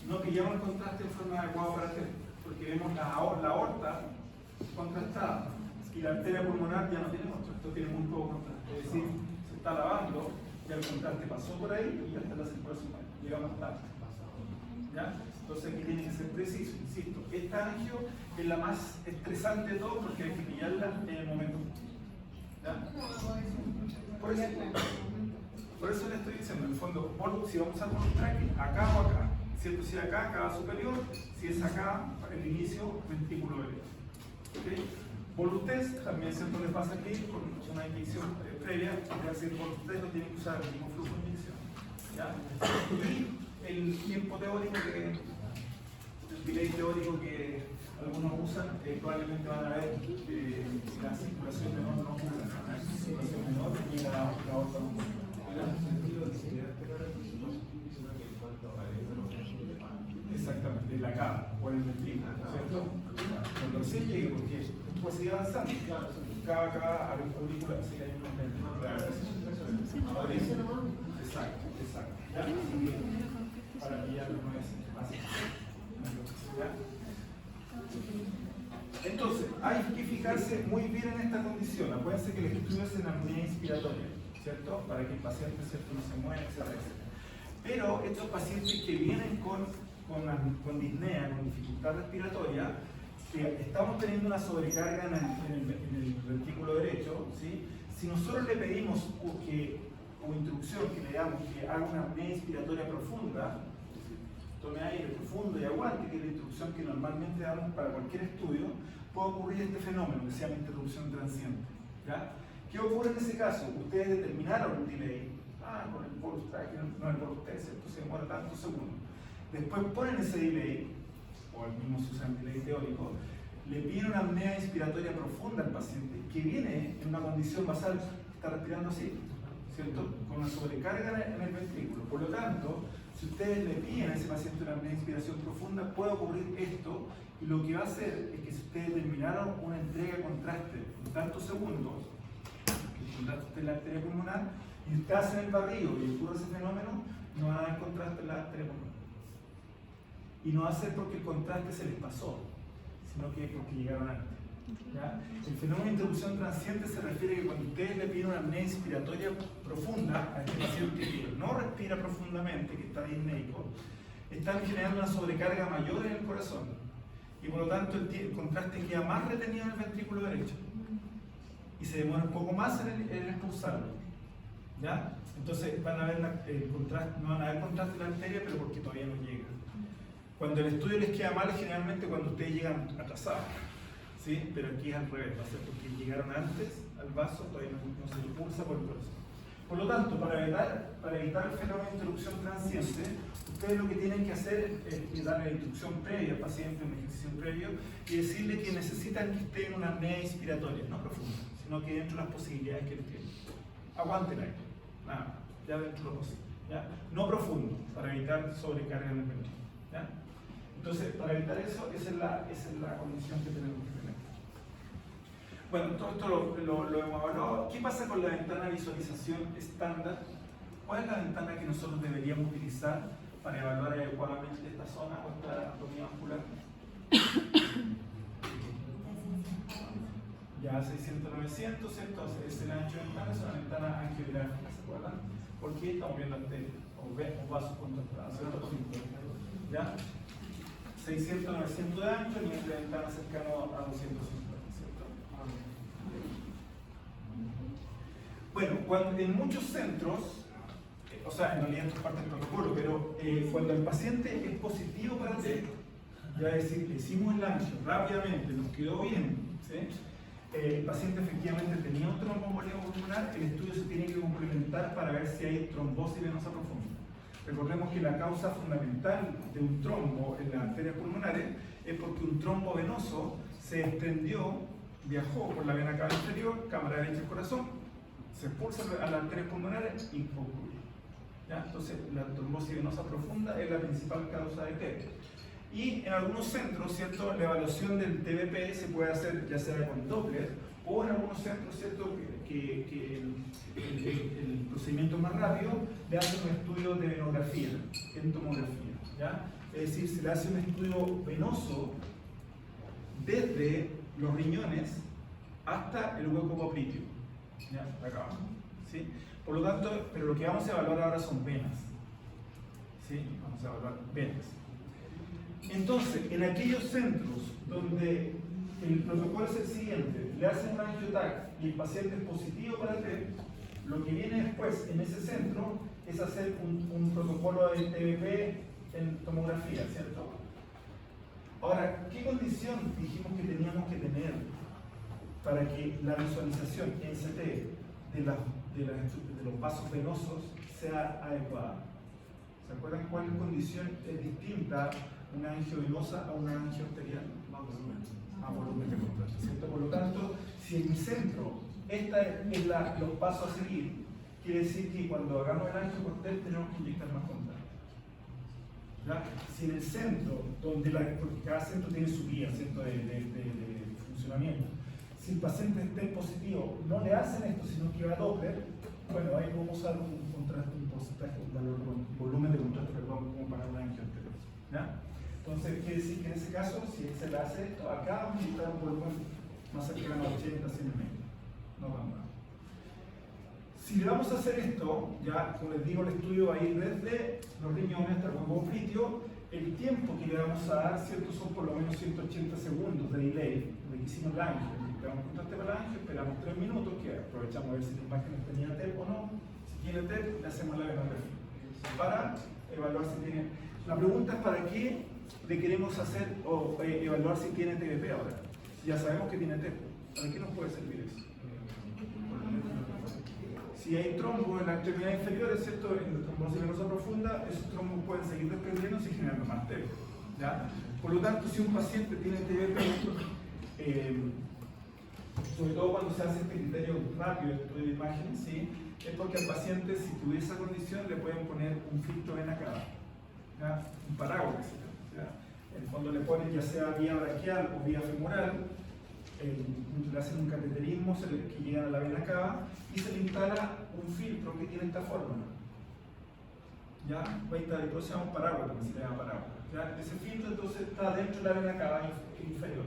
no pillamos el contraste en forma adecuada para hacer, porque vemos la aorta contrastada y la arteria pulmonar ya no tiene contraste, tiene muy poco contraste, es decir, se está lavando, ya el contraste pasó por ahí y ya está la circulación, llegamos tarde. ¿Ya? Entonces aquí tiene que ser preciso, insisto. Esta angio es la más estresante de todo porque hay que pillarla en el momento. ¿Ya? Por eso le estoy diciendo, en el fondo, si vamos a usar un tracking, acá o acá. ¿Cierto? Si es acá, cava superior, si es acá, el inicio, ventrículo derecho. ¿Okay? Volutest, también siempre le pasa aquí, con una inyección previa, es decir, Volutest no tiene que usar el mismo flujo de inyección. ¿Ya? Y el tiempo teórico, el delay teórico que algunos usan, probablemente van a ver la circulación menor no ocurre, la circulación menor y la otra no ocurre. Exactamente, en la cava o en el ventrículo, ¿cierto? Cuando recién llegue, porque después sigue avanzando, cava, aurícula, así que hay unos ventrículos. Exacto, exacto. ¿Ya? Para pillarlo no es fácil. Entonces, hay que fijarse muy bien en esta condición. Acuérdense que el estudio es en apnea inspiratoria, ¿cierto? Para que el paciente, ¿cierto?, no se mueva, etc. Pero estos pacientes que vienen con con disnea, con dificultad respiratoria, que estamos teniendo una sobrecarga en el ventrículo derecho, ¿sí? Si nosotros le pedimos o instrucción que le damos que haga una apnea inspiratoria profunda, tome aire profundo y aguante, que es la instrucción que normalmente damos para cualquier estudio, puede ocurrir este fenómeno que se llama interrupción transiente. ¿Ya? ¿Qué ocurre en ese caso? Ustedes determinaron un delay, con el bolus track, no el bolus test, entonces se demora tantos segundos. Después ponen ese delay, o el mismo se usa en delay teórico, le piden una apnea inspiratoria profunda al paciente que viene en una condición basal, está respirando así, ¿cierto? Con una sobrecarga en el ventrículo. Por lo tanto, si ustedes le piden a ese paciente una apnea de inspiración profunda, puede ocurrir esto, y lo que va a hacer es que si ustedes terminaron una entrega de contraste en tantos segundos, que el contraste en la arteria pulmonar, y ustedes hacen el barrido y ocurre ese fenómeno, no van a dar contraste en la arteria pulmonar. Y no va a ser porque el contraste se les pasó, sino que porque llegaron antes. ¿Ya? El fenómeno de interrupción transiente se refiere a que cuando ustedes le piden una apnea inspiratoria profunda a este paciente que no respira profundamente, que está disneico, están generando una sobrecarga mayor en el corazón y por lo tanto el contraste queda más retenido en el ventrículo derecho y se demora un poco más en expulsarlo. ¿Ya? Entonces van a ver no van a haber contraste en la arteria, pero porque todavía no llega. Cuando el estudio les queda mal, generalmente cuando ustedes llegan atrasados. ¿Sí? Pero aquí es al revés, va a ser porque llegaron antes al vaso, todavía no se impulsa por el corazón. Por lo tanto, para evitar el fenómeno de interrupción transiente, ustedes lo que tienen que hacer es darle la instrucción previa al paciente, un ejercicio previo, y decirle que necesitan que esté en una apnea inspiratoria, no profunda, sino que dentro de las posibilidades que tienen. Aguanten ahí, nada, ya dentro de lo posible. ¿Ya? No profundo, para evitar sobrecarga en el ventrículo. ¿Ya? Entonces, para evitar eso, esa es la condición que tenemos que tener. Bueno, todo esto lo hemos hablado. ¿Qué pasa con la ventana de visualización estándar? ¿Cuál es la ventana que nosotros deberíamos utilizar para evaluar adecuadamente esta zona o esta anatomía vascular? Ya 600-900, ¿cierto? Es el ancho de ventana, es una ventana angiográfica, ¿se acuerdan? Porque estamos viendo arterias o vasos contractados, ¿cierto? ¿Ya? 600-900 de ancho, el nivel de ventana cercano a 250, ¿cierto? Bueno, en muchos centros, o sea, en realidad esto es parte del protocolo, pero cuando el paciente es positivo para TEC, ya es decir, le hicimos el ancho rápidamente, nos quedó bien, ¿sí? El paciente efectivamente tenía un tromboembolia pulmonar, el estudio se tiene que complementar para ver si hay trombosis venosa profunda. Recordemos que la causa fundamental de un trombo en las arterias pulmonares es porque un trombo venoso se extendió, viajó por la vena cava inferior, cámara derecha del corazón, se expulsa a las arterias pulmonares y ocurre. ¿Ya? Entonces, la trombosis venosa profunda es la principal causa de TEC. Y en algunos centros, ¿cierto?, la evaluación del TBP se puede hacer ya sea con Doppler o en algunos centros, ¿cierto?, que el procedimiento más rápido le hace un estudio de venografía, en tomografía. ¿Ya? Es decir, se le hace un estudio venoso desde los riñones hasta el hueco popliteo. ¿Ya? Acá, ¿sí? Por lo tanto, pero lo que vamos a evaluar ahora son venas. ¿Sí? Vamos a evaluar venas. Entonces, en aquellos centros donde el protocolo es el siguiente, le hacen un angiotac y el paciente es positivo para TEC, lo que viene después en ese centro es hacer un protocolo de TBP en tomografía, ¿cierto? Ahora, ¿qué condición dijimos que teníamos que tener para que la visualización en CT de los vasos venosos sea adecuada? ¿Se acuerdan cuál condición es distinta una angiovenosa a una angioarterial? Más volumen de contraste, ¿cierto? Por lo tanto, si en mi centro esta es los pasos a seguir, quiere decir que cuando hagamos el angiocortés tenemos que inyectar más contraste. ¿Ya? Si en el centro, porque cada centro tiene su guía, ¿cierto?, de funcionamiento, si el paciente esté positivo, no le hacen esto, sino que va a Doppler, bueno, ahí vamos a usar un contraste, un porcentaje, un volumen de contraste, perdón, como para una angioarterial. ¿Ya? Entonces, quiere decir que en ese caso, si se le hace esto, acá vamos a necesitar un volumen más cercano a 80, 100 ml. No va más. Si le vamos a hacer esto, ya como les digo, el estudio va a ir desde los riñones hasta el hueco litio, el tiempo que le vamos a dar, ¿cierto? Son por lo menos 180 segundos de delay, de que hicimos el ángel. Le damos contraste para el ángel, esperamos 3 minutos, que aprovechamos a ver si la imagen tenía TEP o no. Si tiene TEP, le hacemos la vena para evaluar si tiene. La pregunta es para qué le queremos hacer o evaluar si tiene TBP ahora. Ya sabemos que tiene TEP. ¿Para qué nos puede servir eso? Si hay trombos en la extremidad inferior, es cierto, en la trombosis venosa profunda, esos trombos pueden seguir desprendiéndose y generando más TEP. ¿Ya? Por lo tanto, si un paciente tiene TBP, sobre todo cuando se hace este criterio rápido de estudio de imágenes, ¿sí? Es porque al paciente, si tuviera esa condición, le pueden poner un filtro vena cava, ¿ya? Un paraguas, ¿ya? En el fondo le ponen ya sea vía braquial o vía femoral, le hacen un cateterismo que llega a la vena cava y se le instala un filtro que tiene esta forma. ¿Ya? Por eso se llama un paraguas, también se le llama paraguas. ¿Ya? Ese filtro entonces está dentro de la vena cava inferior.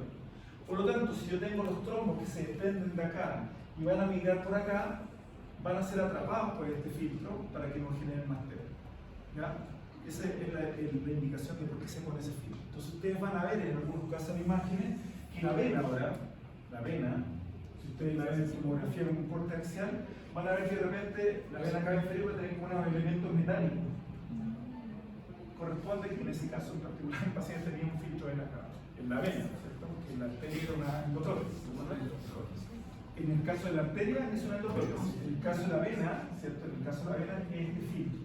Por lo tanto, si yo tengo los trombos que se desprenden de acá y van a migrar por acá, van a ser atrapados por este filtro para que no generen más TEP. ¿Ya? Esa es la indicación de por qué se pone ese filtro. Entonces ustedes van a ver en algunos casos en imágenes que la vena ahora, si ustedes la ven en tomografía con un corte axial, van a ver que de repente la vena cava inferior va a tener como unos elementos metálicos. Corresponde que en ese caso en particular el paciente tenía un filtro de vena cava en la vena, ¿cierto? Porque en la arteria era una endotrosis. En el caso de la arteria es una endotrosis. En el caso de la vena, ¿cierto? En el caso de la vena es este filtro.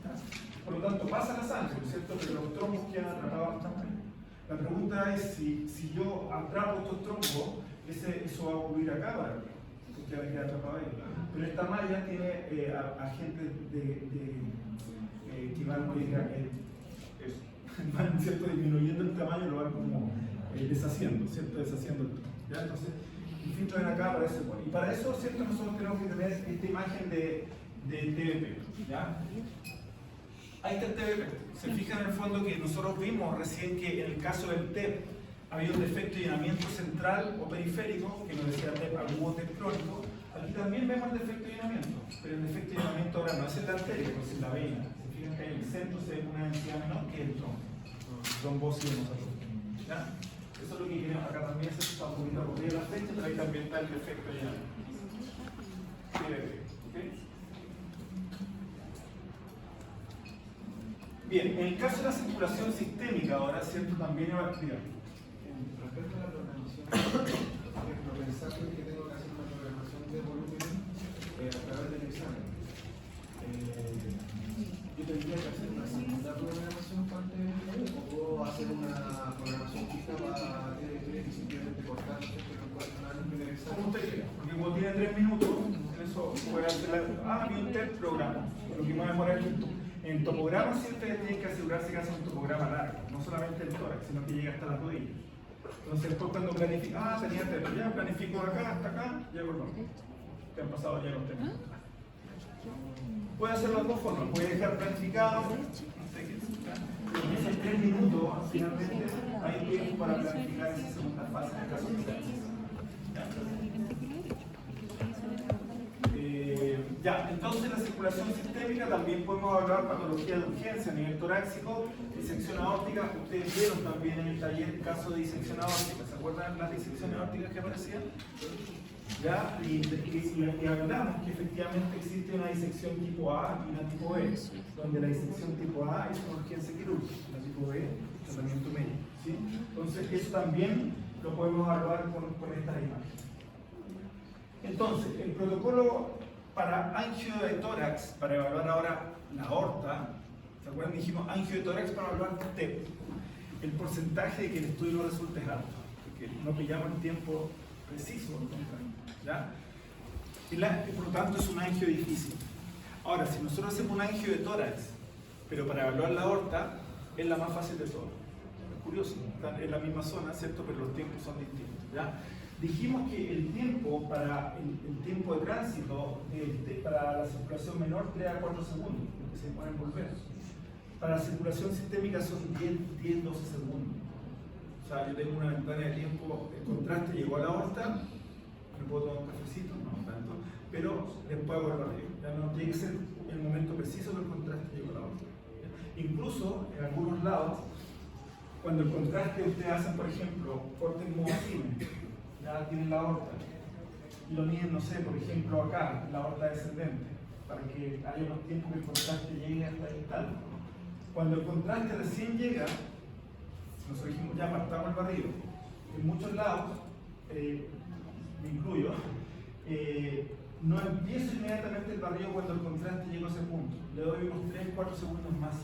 ¿Ya? Por lo tanto, pasa la sangre, ¿cierto? Pero los trombos quedan atrapados también. La pregunta es si yo atrapo estos trombos, eso va a ocurrir acá, ¿verdad? Porque va a quedar atrapado ahí. Pero esta malla tiene agentes que van ¿cierto? Disminuyendo el tamaño, lo van como deshaciendo, ¿cierto? Deshaciendo el trombo. ¿Ya? Entonces, el filtro ven acá para eso. Y para eso, ¿cierto? Nosotros tenemos que tener esta imagen de TBP. ¿Ya? Ahí está el TBP. Se fijan en el fondo que nosotros vimos recién que en el caso del TEP había un defecto de llenamiento central o periférico, que nos decía TEP agudo, TEP crónico. Aquí también vemos el defecto de llenamiento, pero el defecto de llenamiento ahora no es en la arteria, es en la vena. Se fijan que en el centro se ve una densidad menor que el trombo. Trombosis de nosotros. ¿Ya? Eso es lo que queremos acá también, se está un poquito aburrida la fecha, pero ahí también está el defecto de llenamiento. TBP. ¿Okay? Bien, en el caso de la circulación sistémica ahora, ¿cierto? También va a explicar. Respecto a la programación, pensando que tengo que hacer una programación de volumen a través del examen, yo tendría que hacer una segunda programación para el TBP, o puedo hacer una programación fija para TBP y simplemente cortar los en el examen. Como usted quiera, porque como tiene 3 minutos, eso puede hacer bien el programa, lo que va a demorar el tiempo. En tomograma siempre tienen que asegurarse que hacen un tomograma largo, no solamente el tórax, sino que llega hasta las rodillas. Entonces después cuando planifica, tenía TEP, ya planifico acá, hasta acá, llego no. ¿Qué han pasado ya los 3 minutos? Puede hacer las dos formas, puede dejar planificado, no sé qué, en esos 3 minutos, finalmente, hay tiempo para planificar esa segunda fase en el caso de ya, entonces la circulación sistémica también podemos hablar patología de urgencia a nivel torácico, disección aórtica. Ustedes vieron también en el taller el caso de disección aórtica. ¿Se acuerdan las disecciones aórticas que aparecían? ¿Ya? Y hablamos que efectivamente existe una disección tipo A y una tipo B, donde la disección tipo A es una urgencia quirúrgica, la tipo B, tratamiento médico. ¿Sí? Entonces, eso también lo podemos evaluar con estas imágenes. Entonces, el protocolo para angio de tórax, para evaluar ahora la aorta, ¿se acuerdan? Dijimos angio de tórax para evaluar TEP. El porcentaje de que el estudio no resulte es alto, porque no pillamos el tiempo preciso, ¿ya? Y por lo tanto es un angio difícil. Ahora, si nosotros hacemos un angio de tórax, pero para evaluar la aorta, es la más fácil de todo. Es curioso, están en la misma zona, ¿cierto? Pero los tiempos son distintos, ¿ya? Dijimos que el tiempo para el tiempo de tránsito para la circulación menor 3 a 4 segundos, porque se pueden volver. Para la circulación sistémica son 10-12 segundos. O sea, yo tengo una ventana de tiempo, el contraste llegó a la aorta, me puedo tomar un cafecito, no tanto, pero después vuelvo arriba. Ya no tiene que ser el momento preciso que el contraste llegó a la aorta. Incluso en algunos lados, cuando el contraste ustedes hacen, por ejemplo, corte en modo cine, ya tienen la aorta, y lo miden, no sé, por ejemplo acá, la aorta descendente, para que haya unos tiempos que el contraste llegue hasta el tal. Cuando el contraste recién llega, nosotros dijimos ya apartamos el barrido. En muchos lados, me incluyo, no empiezo inmediatamente el barrido cuando el contraste llega a ese punto. Le doy unos 3-4 segundos más.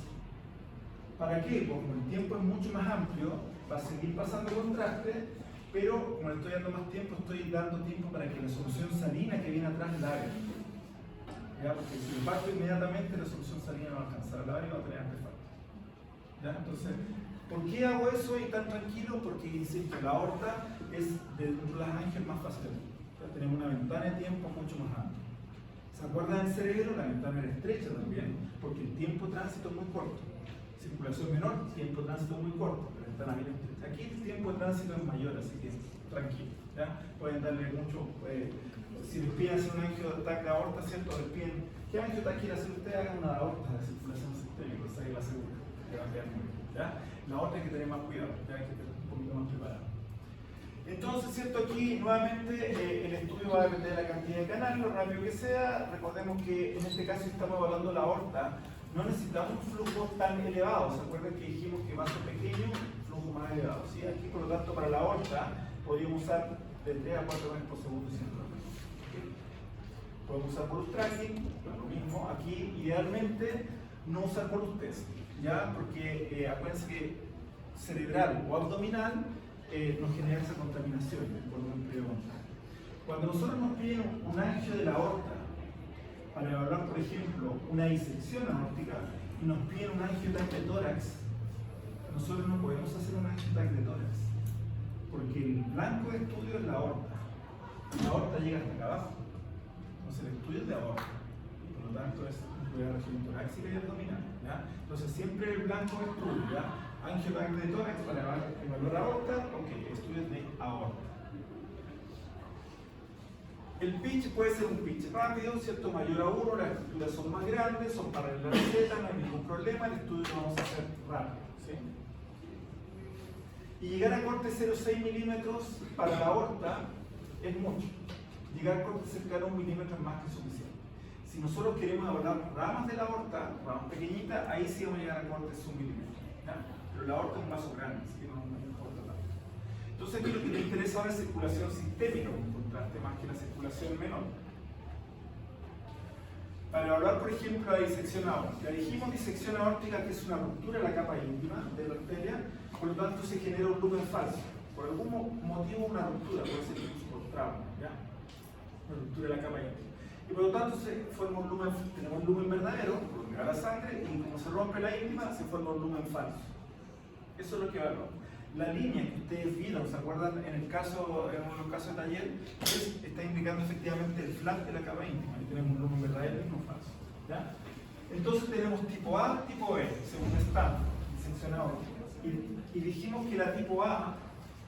¿Para qué? Porque como el tiempo es mucho más amplio, va a seguir pasando contraste, pero como le estoy dando más tiempo, estoy dando tiempo para que la solución salina que viene atrás la haga. ¿Ya? Porque si lo parto inmediatamente, la solución salina no va a alcanzar a lavar y va a tener artefactos. ¿Ya? Entonces, ¿por qué hago eso y tan tranquilo? Porque, insisto, la aorta es de las ángeles más fáciles. Tenemos una ventana de tiempo mucho más amplia. ¿Se acuerdan del cerebro? La ventana era estrecha también, porque el tiempo de tránsito es muy corto. Circulación menor, tiempo de tránsito muy corto, la ventana bien estrecha. Aquí el tiempo de tránsito es mayor, así que tranquilo. ¿Ya? Pueden darle mucho. Si les piden hacer un angiotaque de aorta, ¿cierto? Les piden, ¿qué angiotaque quiere hacer usted? Hagan una aorta de circulación sistémica, esa es la segura. ¿Ya? La aorta hay que tener más cuidado, ya hay que tener un poquito más preparado. Entonces, ¿cierto? Aquí nuevamente el estudio va a depender de la cantidad de canales, lo rápido que sea. Recordemos que en este caso estamos evaluando la aorta. No necesitamos un flujo tan elevado. ¿Se acuerdan que dijimos que vaso pequeño, flujo más elevado? ¿Sí? Aquí, por lo tanto, para la aorta podríamos usar de 3 a 4 veces por segundo sin problema. ¿Okay? Podemos usar bolus tracking, lo mismo. Aquí, idealmente, no usar bolus test, ¿ya? Porque acuérdense que cerebral o abdominal nos genera esa contaminación por un periodo. Cuando nosotros nos piden un angio de la aorta para evaluar, por ejemplo, una disección aórtica y nos piden un angiotaque de tórax, nosotros no podemos hacer un angiotaque de tórax porque el blanco de estudio es la aorta. La aorta llega hasta acá abajo, entonces el estudio es de aorta y por lo tanto es la región torácica y abdominal, ¿ya? Entonces siempre el blanco de estudio, ¿ya? Angiotaque de tórax para evaluar la aorta, ok, estudios de aorta. El pitch puede ser un pitch rápido, ¿cierto? Mayor a 1, las estructuras son más grandes, son para la receta, no hay ningún problema, el estudio lo vamos a hacer rápido, ¿sí? Y llegar a corte 0,6 milímetros para la aorta es mucho. Llegar a corte cercano a 1 milímetro es más que suficiente. Si nosotros queremos evaluar ramas de la aorta, ramas pequeñitas, ahí sí vamos a llegar a cortes 1 milímetro, ¿ya? Pero la aorta es un vaso grande, así que no importa tanto. Entonces aquí lo que nos interesa ahora es circulación sistémica, un contraste más que la circulación menor. Para evaluar, por ejemplo, la disección aórtica. Dijimos disección aórtica que es una ruptura de la capa íntima de la arteria, por lo tanto se genera un lumen falso. Por algún motivo una ruptura, puede ser incluso por trauma, ¿ya? Una ruptura de la capa íntima. Y por lo tanto se forma un lumen, tenemos un lumen verdadero, por donde va la sangre, y como se rompe la íntima, se forma un lumen falso. Eso es lo que evaluamos. La línea que ustedes vieron, ¿se acuerdan? En los casos de taller, está indicando efectivamente el flap de la capa íntima. Ahí tenemos un lumen verdadero y uno falso, ¿ya? Entonces tenemos tipo A, tipo B, según Stanford, diseccionado. Y dijimos que la tipo A,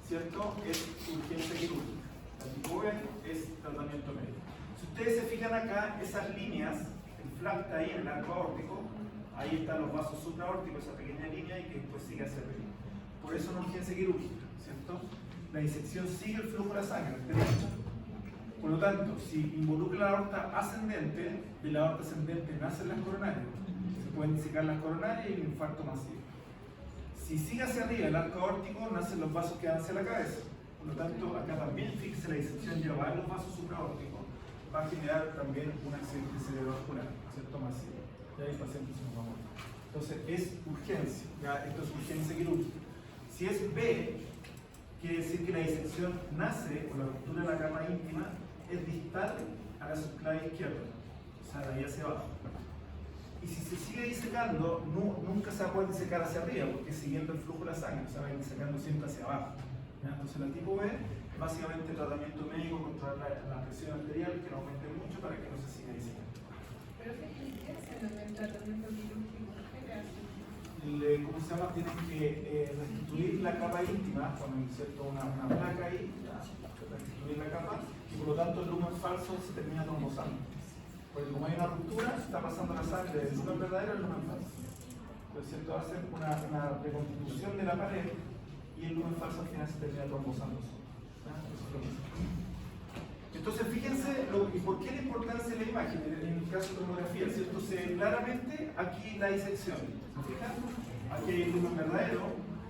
¿cierto?, es urgencia quirúrgica. La tipo B es tratamiento médico. Si ustedes se fijan acá, esas líneas, el flap está ahí en el arco aórtico, ahí están los vasos supraórticos, esa pequeña línea, y que después sigue hacia arriba. Por eso no urgencia quirúrgica, ¿cierto? La disección sigue el flujo de la sangre, derecha. Por lo tanto, si involucra la aorta ascendente, de la aorta ascendente nacen las coronarias. Se pueden disecar las coronarias y el infarto masivo. Si sigue hacia arriba el arco aórtico, nacen los vasos que van hacia la cabeza. Por lo tanto, acá también fíjese la disección lleva a los vasos supraórticos, va a generar también un accidente cerebrovascular, ¿cierto? Masivo. Ya hay pacientes que nos vamos a morir. Entonces, es urgencia, ya esto es urgencia quirúrgica. Si es B, quiere decir que la disección nace, o la ruptura de la capa íntima, es distal a la subclavia izquierda, o sea, de ahí hacia abajo. Y si se sigue disecando, nunca se va a poder disecar hacia arriba, porque siguiendo el flujo de la sangre, se va a ir disecando siempre hacia abajo. ¿Ya? Entonces la tipo B, básicamente tratamiento médico, controlar la presión arterial, que no aumente mucho para que no se siga disecando. ¿Pero qué hacen en el tratamiento quirúrgico? ¿Qué le hacen? ¿Cómo se llama? Tienen que restituir la capa íntima, cuando inserto una placa ahí, restituir la capa, y por lo tanto el lumen falso se termina trombosando. Porque como hay una ruptura, está pasando la sangre del lumen verdadero al lumen falso. Entonces ¿cierto? Va a ser una reconstitución de la pared y el lumen falso al final se termina trombosando solo. Eso es lo mismo. Entonces, fíjense y por qué la importancia de la imagen en el caso de tomografía, ¿cierto? Se ve claramente aquí la disección. ¿Se fijan? Aquí hay el lumen verdadero,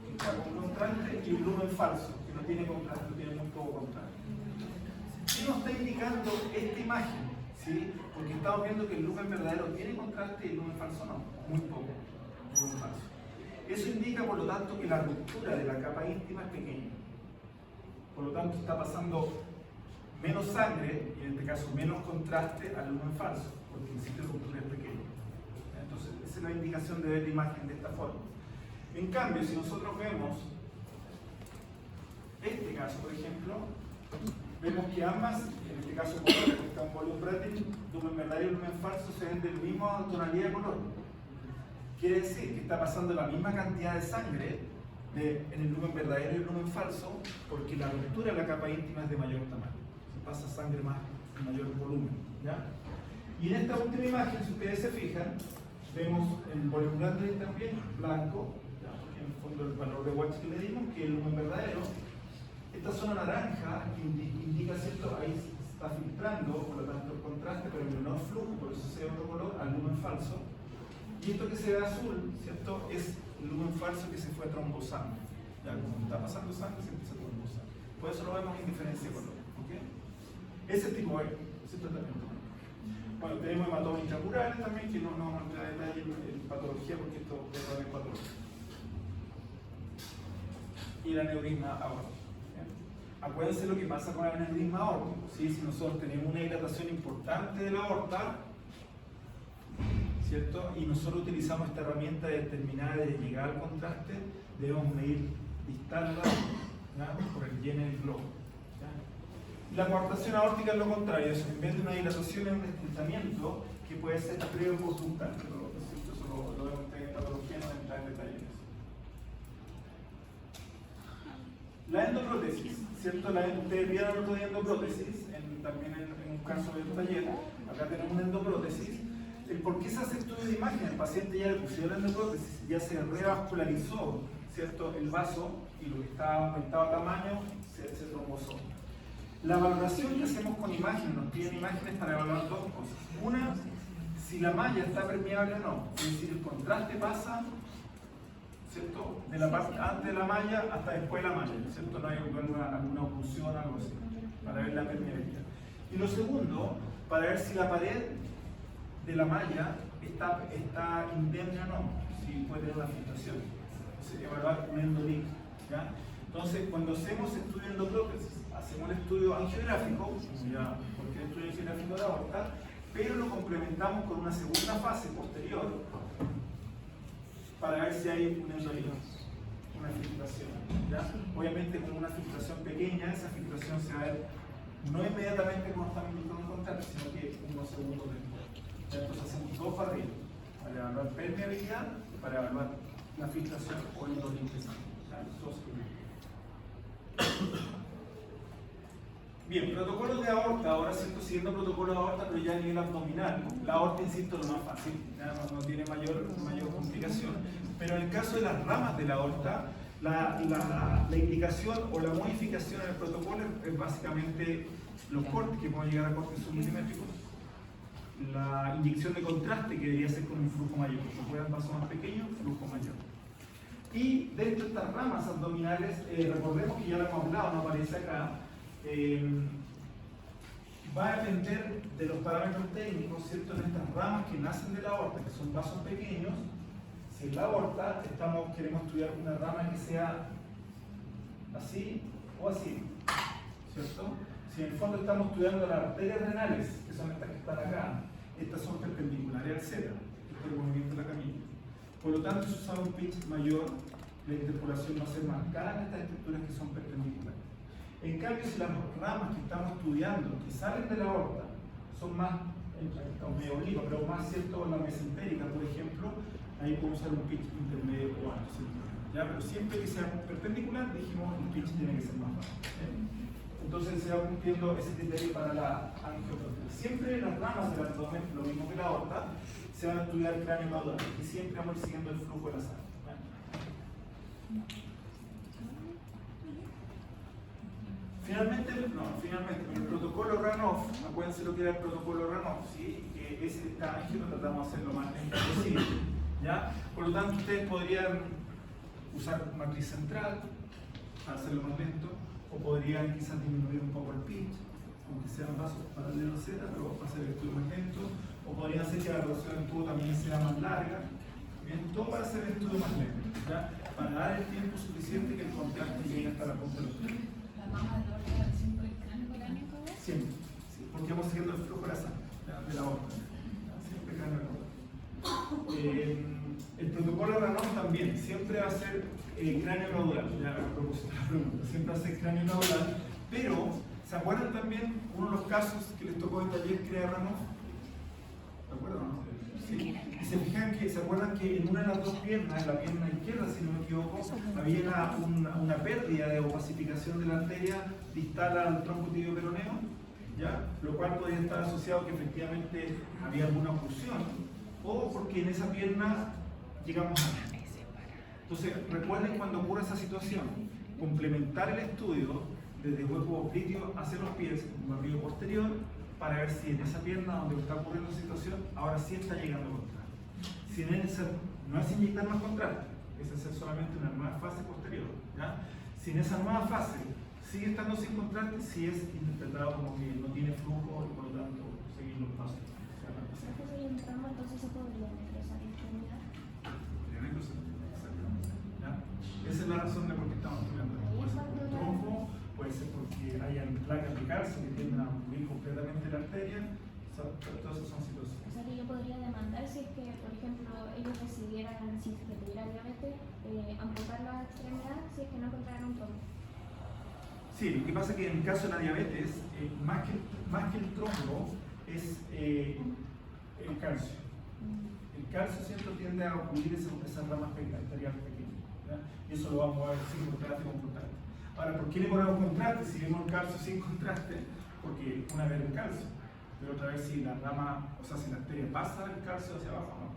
que está con contraste, y un lumen falso, que no tiene contraste, tiene muy poco contraste. ¿Qué nos está indicando esta imagen? ¿Sí? Porque estamos viendo que el lumen verdadero tiene contraste y el lumen falso no, muy poco. Lumen falso. Eso indica, por lo tanto, que la ruptura de la capa íntima es pequeña. Por lo tanto, está pasando menos sangre, y en este caso menos contraste al lumen falso, porque el sitio de ruptura es pequeño. Entonces, esa es la indicación de ver la imagen de esta forma. En cambio, si nosotros vemos este caso, por ejemplo, vemos que ambas, en este caso color, que está en volume rating, lumen verdadero y lumen falso, se ven de la misma tonalidad de color. Quiere decir que está pasando la misma cantidad de sangre en el lumen verdadero y el lumen falso, porque la ruptura de la capa íntima es de mayor tamaño. Se pasa sangre más en mayor volumen. ¿Ya? Y en esta última imagen, si ustedes se fijan, vemos el volumen rating también blanco, ¿ya? En el fondo el valor de Watts que le dimos, que el lumen verdadero. Esta zona naranja que indica, ¿cierto? Ahí se está filtrando, por lo tanto el contraste, pero el menor flujo, por eso se ve otro color, al lumen falso. Y esto que se ve azul, ¿cierto? Es el lumen falso que se fue trombosando. Ya, como está pasando sangre, se empieza a trombosar. Por eso lo vemos en diferencia de color. ¿Okay? Ese tipo ese tratamiento. Bueno, tenemos hematomas intracurales también, que no vamos a entrar en detalle en patología, porque esto va en patología. Y el aneurisma aórtico. Acuérdense lo que pasa con el aneurisma aórtico. ¿Sí? Si nosotros tenemos una dilatación importante de la aorta, ¿cierto? Y nosotros utilizamos esta herramienta determinada de llegar al contraste, debemos medir distal por el lleno del globo. ¿Ya? La coartación aórtica es lo contrario, es en vez de una dilatación es un estrechamiento que puede ser previo o postduntal. Eso lo vemos en patología, no entrar en detalles. La endoprótesis, ¿cierto? Ustedes vieron el otro día endoprótesis, también en un caso del taller. Acá tenemos una endoprótesis. ¿Por qué se hace estudio de imagen? El paciente ya le pusieron la endoprótesis, ya se revascularizó, ¿cierto? El vaso, y lo que estaba aumentado a tamaño se trombosó. La valoración que hacemos con imágenes, nos piden imágenes para evaluar dos cosas. Una, si la malla está permeable o no, es decir, el contraste pasa, ¿cierto? De la parte antes de la malla hasta después de la malla, ¿cierto? No hay alguna oclusión o algo así, para ver la permeabilidad. Y lo segundo, para ver si la pared de la malla está indemne o no, si puede tener una filtración. Entonces, evaluar un endolink, ¿ya? Entonces, cuando hacemos estudio de endoprótesis, hacemos el estudio angiográfico, ya, porque el estudio angiográfico de la aorta, pero lo complementamos con una segunda fase posterior para ver si hay un endolink, una filtración. ¿Ya? Obviamente, con una filtración pequeña, esa filtración se va a ver no inmediatamente como estamos intentando encontrar, sino que unos segundos después. Entonces hacemos dos barriles para evaluar permeabilidad y para evaluar la filtración o el endolink de sangre. Bien, protocolos de aorta, ahora siento siguiendo protocolos de aorta, pero ya a nivel abdominal. La aorta, insisto, es lo más fácil, no tiene mayor complicación. Pero en el caso de las ramas de la aorta, la indicación o la modificación en el protocolo es básicamente los cortes, que pueden llegar a cortes submilimétricos. La inyección de contraste, que debería ser con un flujo mayor, si fueran vasos más pequeños, flujo mayor. Y dentro de estas ramas abdominales, recordemos que ya lo hemos hablado, no aparece acá, va a depender de los parámetros técnicos, ¿cierto? En estas ramas que nacen de la aorta, que son vasos pequeños. Si en la aorta queremos estudiar una rama que sea así o así, ¿cierto? Si en el fondo estamos estudiando las arterias renales, que son estas que están acá, estas son perpendiculares al Z, este es el movimiento de la camilla. Por lo tanto, si usamos un pitch mayor, la interpolación va a ser marcada en estas estructuras que son perpendiculares. En cambio, si las ramas que estamos estudiando, que salen de la aorta, son más, medio oliva, pero más cierto la mesentérica, por ejemplo, ahí podemos usar un pitch intermedio o alto. ¿Ya? Pero siempre que sea perpendicular, dijimos el pitch tiene que ser más bajo. Entonces se va cumpliendo ese criterio para la angiotrofia. Siempre las ramas del abdomen, lo mismo que la aorta, se van a estudiar cráneo caudal y siempre vamos a ir siguiendo el flujo de la sangre. Finalmente, con el protocolo Ranoff, acuérdense lo que era el protocolo Ranoff, ¿sí? Que ese angio lo tratamos de hacer lo más lento posible, ¿ya? Por lo tanto, ustedes podrían usar matriz central para hacerlo más lento, o podrían quizás disminuir un poco el pitch, aunque sean vasos paralelos, etc., pero va a ser el estudio más lento, o podrían hacer que la relación del tubo también sea más larga, ¿bien? Todo para hacer el estudio más lento, ¿ya? Para dar el tiempo suficiente que el contraste llegue hasta la punta de los dedos. La mama de la oreja siempre el cráneo coránico. Siempre, sí, porque vamos siguiendo el flujo de la sangre, ¿ya? De la aorta, ¿ya? Siempre cráneo caudal. El protocolo Ranoff también, siempre va a ser cráneo caudal, ya a propósito de la pregunta, siempre va a ser cráneo caudal, pero ¿se acuerdan también uno de los casos que les tocó en el taller que era Ranoff? ¿Se acuerdan? Sí. Y se acuerdan que en una de las dos piernas, en la pierna izquierda, si no me equivoco, había una pérdida de opacificación de la arteria distal al tronco tibio peroneo, ¿ya? Lo cual podría estar asociado que efectivamente había alguna oclusión, o porque en esa pierna llegamos a... Entonces, recuerden cuando ocurre esa situación, complementar el estudio desde hueco obliteo hacia los pies, un barrido posterior, para ver si en esa pierna donde está ocurriendo la situación, ahora sí está llegando contraste. Si no es inyectar más contraste, es hacer solamente una nueva fase posterior, ¿ya? Si en esa nueva fase sigue estando sin contraste, sí es interpretado como que no tiene flujo y por lo tanto seguir los pasos. Entonces se podría ingresar en extremidad. Esa es la razón de por qué estamos estudiando. Puede ser por el tronco, puede ser porque hayan placas de calcio que tienden a cubrir completamente la arteria. Todas esas son situaciones. O sea que yo podría demandar si es que, por ejemplo, ellos decidieran, si es que tuviera diabetes, amputar la extremidad si es que no encontraran un trombo. Sí, lo que pasa es que en el caso de la diabetes, más que el trombo, es el calcio. El calcio siempre tiende a cubrir esas ramas arteriales pequeñas, ¿ya? Y eso lo vamos a ver sin contraste con contraste. Ahora, ¿por qué le ponemos contraste si vemos el calcio sin contraste? Porque una vez el calcio, pero otra vez si la rama, o sea, si la arteria pasa el calcio hacia abajo, no.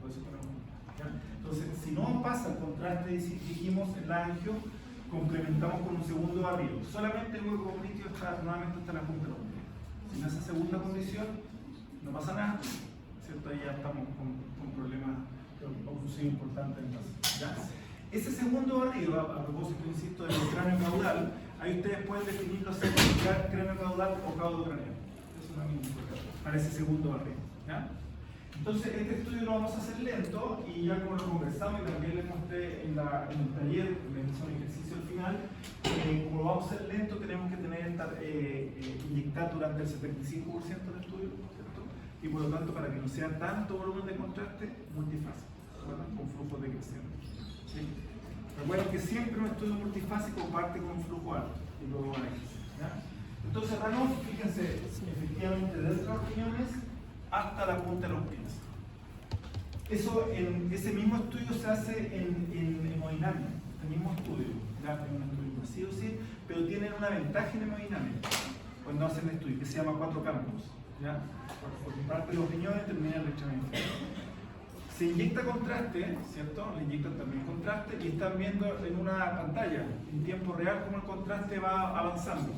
Por eso ponemos contraste, ¿ya? Entonces, si no pasa el contraste, dijimos el angio, complementamos con un segundo barrido. Solamente el hueco obliteo está nuevamente hasta la punta de los dedos. Si en esa segunda condición no pasa nada, ¿cierto? Ahí ya estamos con problemas de oclusión importantes en base, ¿ya? Ese segundo barrido, a propósito, insisto, del cráneo caudal, ahí ustedes pueden definirlo si es cráneo caudal o caudo craneal. Eso es lo mismo para ese segundo barrido, ¿ya? Entonces, este estudio lo vamos a hacer lento y ya como lo conversamos y también les mostré en el taller, les hice un ejercicio al final, como lo vamos a hacer lento, tenemos que inyectar durante el 75% del estudio, ¿cierto? Y por lo tanto, para que no sea tanto volumen de contraste, multifásico, ¿verdad? Con flujos decrecientes. ¿Sí? Recuerden que siempre un estudio multifásico parte con un flujo alto y luego va a crecer, ¿ya? Entonces, Ranoff, fíjense, efectivamente, desde los riñones hasta la punta de los pies. Ese mismo estudio se hace en hemodinamia, el mismo estudio, ya es un estudio masivo, sí, pero tienen una ventaja en hemodinamia cuando hacen el estudio, que se llama 4 campos, ¿ya? Porque parte de los riñones termina el extremo inferior. Se inyecta contraste, ¿cierto? Le inyectan también contraste y están viendo en una pantalla, en tiempo real, cómo el contraste va avanzando,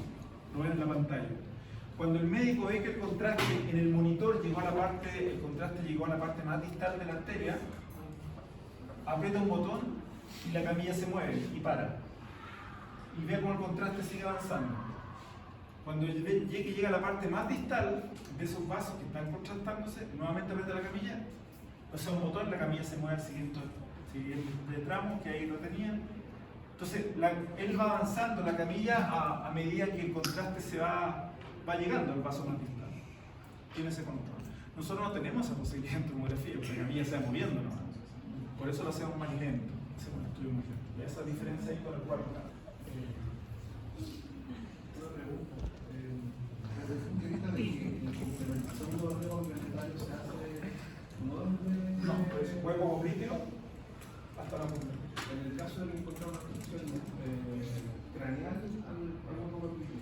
lo ven en la pantalla. Cuando el médico ve que el contraste en el monitor llegó a el contraste llegó a la parte más distal de la arteria, aprieta un botón y la camilla se mueve y para. Y ve cómo el contraste sigue avanzando. Cuando llega a la parte más distal de esos vasos que están contrastándose, nuevamente aprieta la camilla, o sea, un botón, la camilla se mueve al siguiente tramo, que ahí lo tenían. Entonces, él va avanzando la camilla a medida que el contraste va llegando al vaso más distal. Tiene ese control. Nosotros no tenemos esa posibilidad en tomografía, porque la camilla se va moviendo nomás. Por eso lo hacemos más lento, hacemos un estudio más lento. Y esa diferencia ahí con el cuarto. Una pregunta. Desde el punto de vista de que la complementación de los órganos planetarios se hace no, pues hueco obliteo hasta la punta. En el caso de encontrar una función craneal al mundo cortical.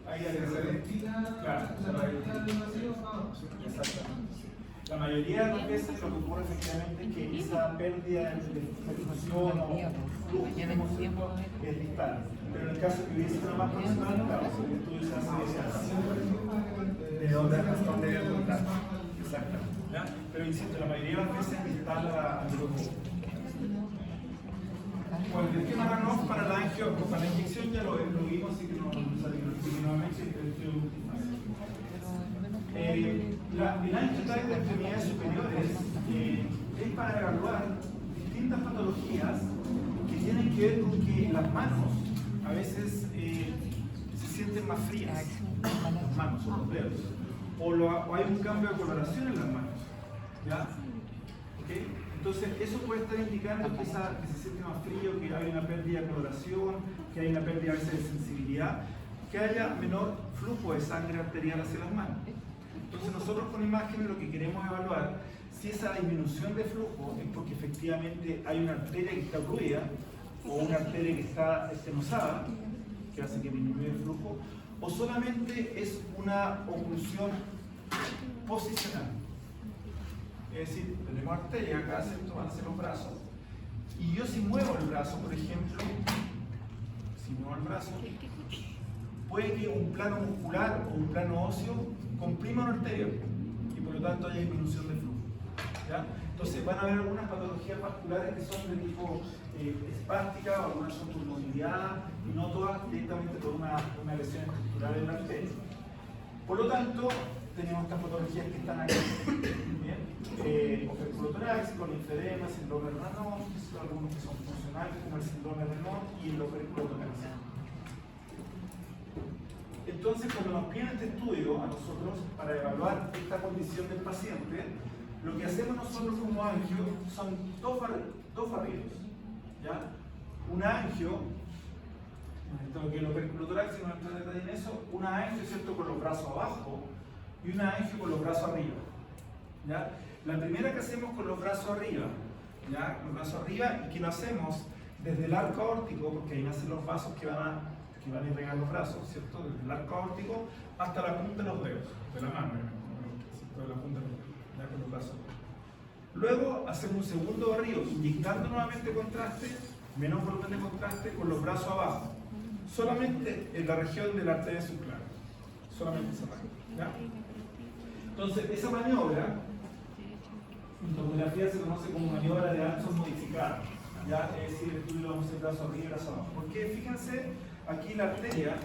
Ahí Se revestila claro, la revestila del vacío. exactamente. La mayoría de las veces lo que ocurre efectivamente es que esa pérdida de perfusión o flujo es distal. Pero en el caso que hubiese una más proximal, claro, el estudio se hace de dónde debe contar. Exactamente. ¿Ya? Pero insisto, la mayoría de las veces es distal al flujo. Bueno, el esquema Ranoff para la inyección ya lo vimos, así que no nuevamente el estudio multifásico. El angiotype de extremidades superiores es para evaluar distintas patologías que tienen que ver con que las manos a veces se sienten más frías, las manos o los dedos, o hay un cambio de coloración en las manos. ¿Ya? ¿Okay? Entonces, eso puede estar indicando que se siente más frío, que hay una pérdida de coloración, que hay una pérdida a veces de sensibilidad, que haya menor flujo de sangre arterial hacia las manos. Entonces, nosotros con imágenes lo que queremos evaluar si esa disminución de flujo es porque efectivamente hay una arteria que está ocluida o una arteria que está estenosada, que hace que disminuya el flujo, o solamente es una oclusión posicional. Es decir, tenemos arteria acá, ¿cierto? Van hacia los brazos. Y yo si muevo el brazo, por ejemplo, si muevo el brazo, puede que un plano muscular o un plano óseo comprima una arteria y por lo tanto haya disminución de flujo. ¿Ya? Entonces van a haber algunas patologías vasculares que son de tipo espástica, o algunas son por movilidad y no todas directamente por una lesión estructural en la arteria. Por lo tanto, tenemos estas patologías que están aquí. Operculotoráxico, linfedema, síndrome de Raynaud, algunos que son funcionales como el síndrome de Raynaud y el operculotoráxico. Entonces, cuando nos piden este estudio a nosotros para evaluar esta condición del paciente, lo que hacemos nosotros como angio son dos barridos. ¿Ya? Un angio, lo que el operculotoráxico no entra en detalle en eso, una angio, ¿cierto?, con los brazos abajo y una angio con los brazos arriba. ¿Ya? La primera que hacemos con los brazos arriba, ¿ya? Los brazos arriba, y que lo hacemos desde el arco aórtico, porque ahí nacen los vasos que van a irrigar los brazos, ¿cierto? Desde el arco aórtico hasta la punta de los dedos, de la mano, ¿cierto? De la punta de los dedos, ¿ya? Con los brazos. Luego hacemos un segundo barrido, inyectando nuevamente contraste, menos volumen de contraste, con los brazos abajo, solamente en la región de la arteria subclara, solamente esa región, ¿ya? Entonces, esa maniobra, en tomografía se conoce como maniobra de Anson modificada, ¿ya? Es decir, el estudio lo vamos a hacer brazo arriba y brazo abajo. Porque fíjense aquí la arteria,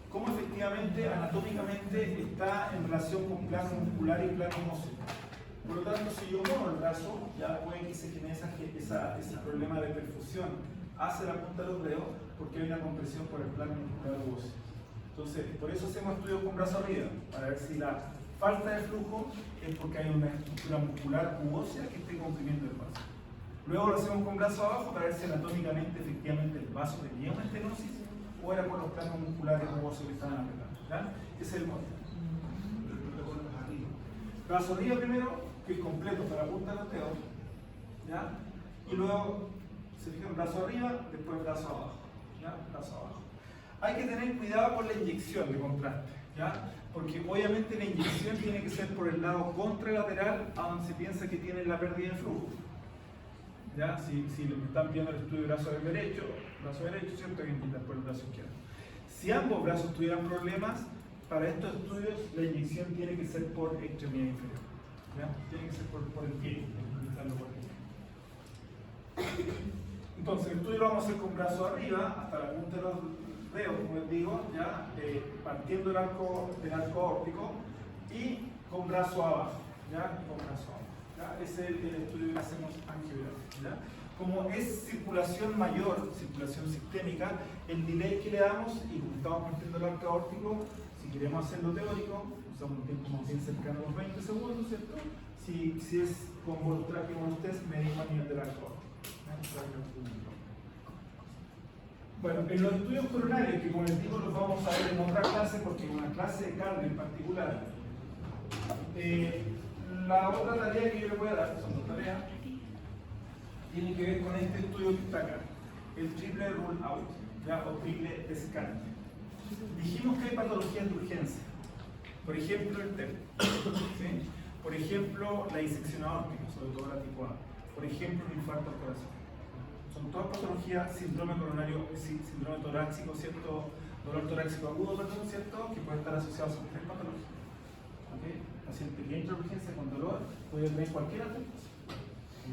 cómo efectivamente anatómicamente está en relación con plano muscular y plano óseo. Por lo tanto, si yo muevo el brazo, ya puede que se genere ese problema de perfusión hacia la punta de los dedos, porque hay una compresión por el plano muscular u óseo. Entonces, por eso hacemos estudios con brazo arriba, para ver si la falta de flujo es porque hay una estructura muscular u ósea que esté comprimiendo el vaso. Luego lo hacemos con brazo abajo para ver si anatómicamente efectivamente el vaso tenía una estenosis o era por los planos musculares u óseos que estaban apretando. ¿Ya? Ese es el modelo. Brazo arriba primero, que es completo para la punta de los dedos. ¿Ya? Y luego se fijan brazo arriba, después brazo abajo. ¿Ya? Brazo abajo. Hay que tener cuidado con la inyección de contraste. ¿Ya? Porque obviamente la inyección tiene que ser por el lado contralateral a donde se piensa que tiene la pérdida de flujo. ¿Ya? Si están viendo el estudio de brazo derecho, ¿cierto? Hay que intentar por el brazo izquierdo. Si ambos brazos tuvieran problemas, para estos estudios la inyección tiene que ser por extremidad inferior. ¿Ya? Tiene que ser por el pie. Entonces, el estudio lo vamos a hacer con brazo arriba, hasta la punta de los dedos, como les digo, ¿ya? Partiendo del arco aórtico y con brazo abajo. ¿Ya? Con brazo abajo. ¿Ya? Ese es el estudio que hacemos angiográfico. Como es circulación mayor, circulación sistémica, el delay que le damos, y como estamos partiendo el arco aórtico, si queremos hacerlo teórico, usamos un tiempo más bien cercano a los 20 segundos, ¿cierto? Si es con volutraquia con ustedes, medimos a nivel del arco aórtico. Bueno, en los estudios coronarios, que como les digo los vamos a ver en otra clase, porque en una clase de cardio en particular, la otra tarea que yo les voy a dar, son dos tareas, tiene que ver con este estudio que está acá, el triple rule out. ¿ya? O triple descarte. Dijimos que hay patologías de urgencia. Por ejemplo, el TEP. ¿Sí? Por ejemplo, la disección aórtica, sobre todo la tipo A. Por ejemplo, el infarto al corazón. Son todas patologías, síndrome coronario, síndrome torácico, ¿cierto? Dolor torácico agudo, perdón, ¿cierto? Que puede estar asociado a tres patologías. ¿Okay? Paciente que entra a urgencia con dolor puede tener cualquiera de ellas.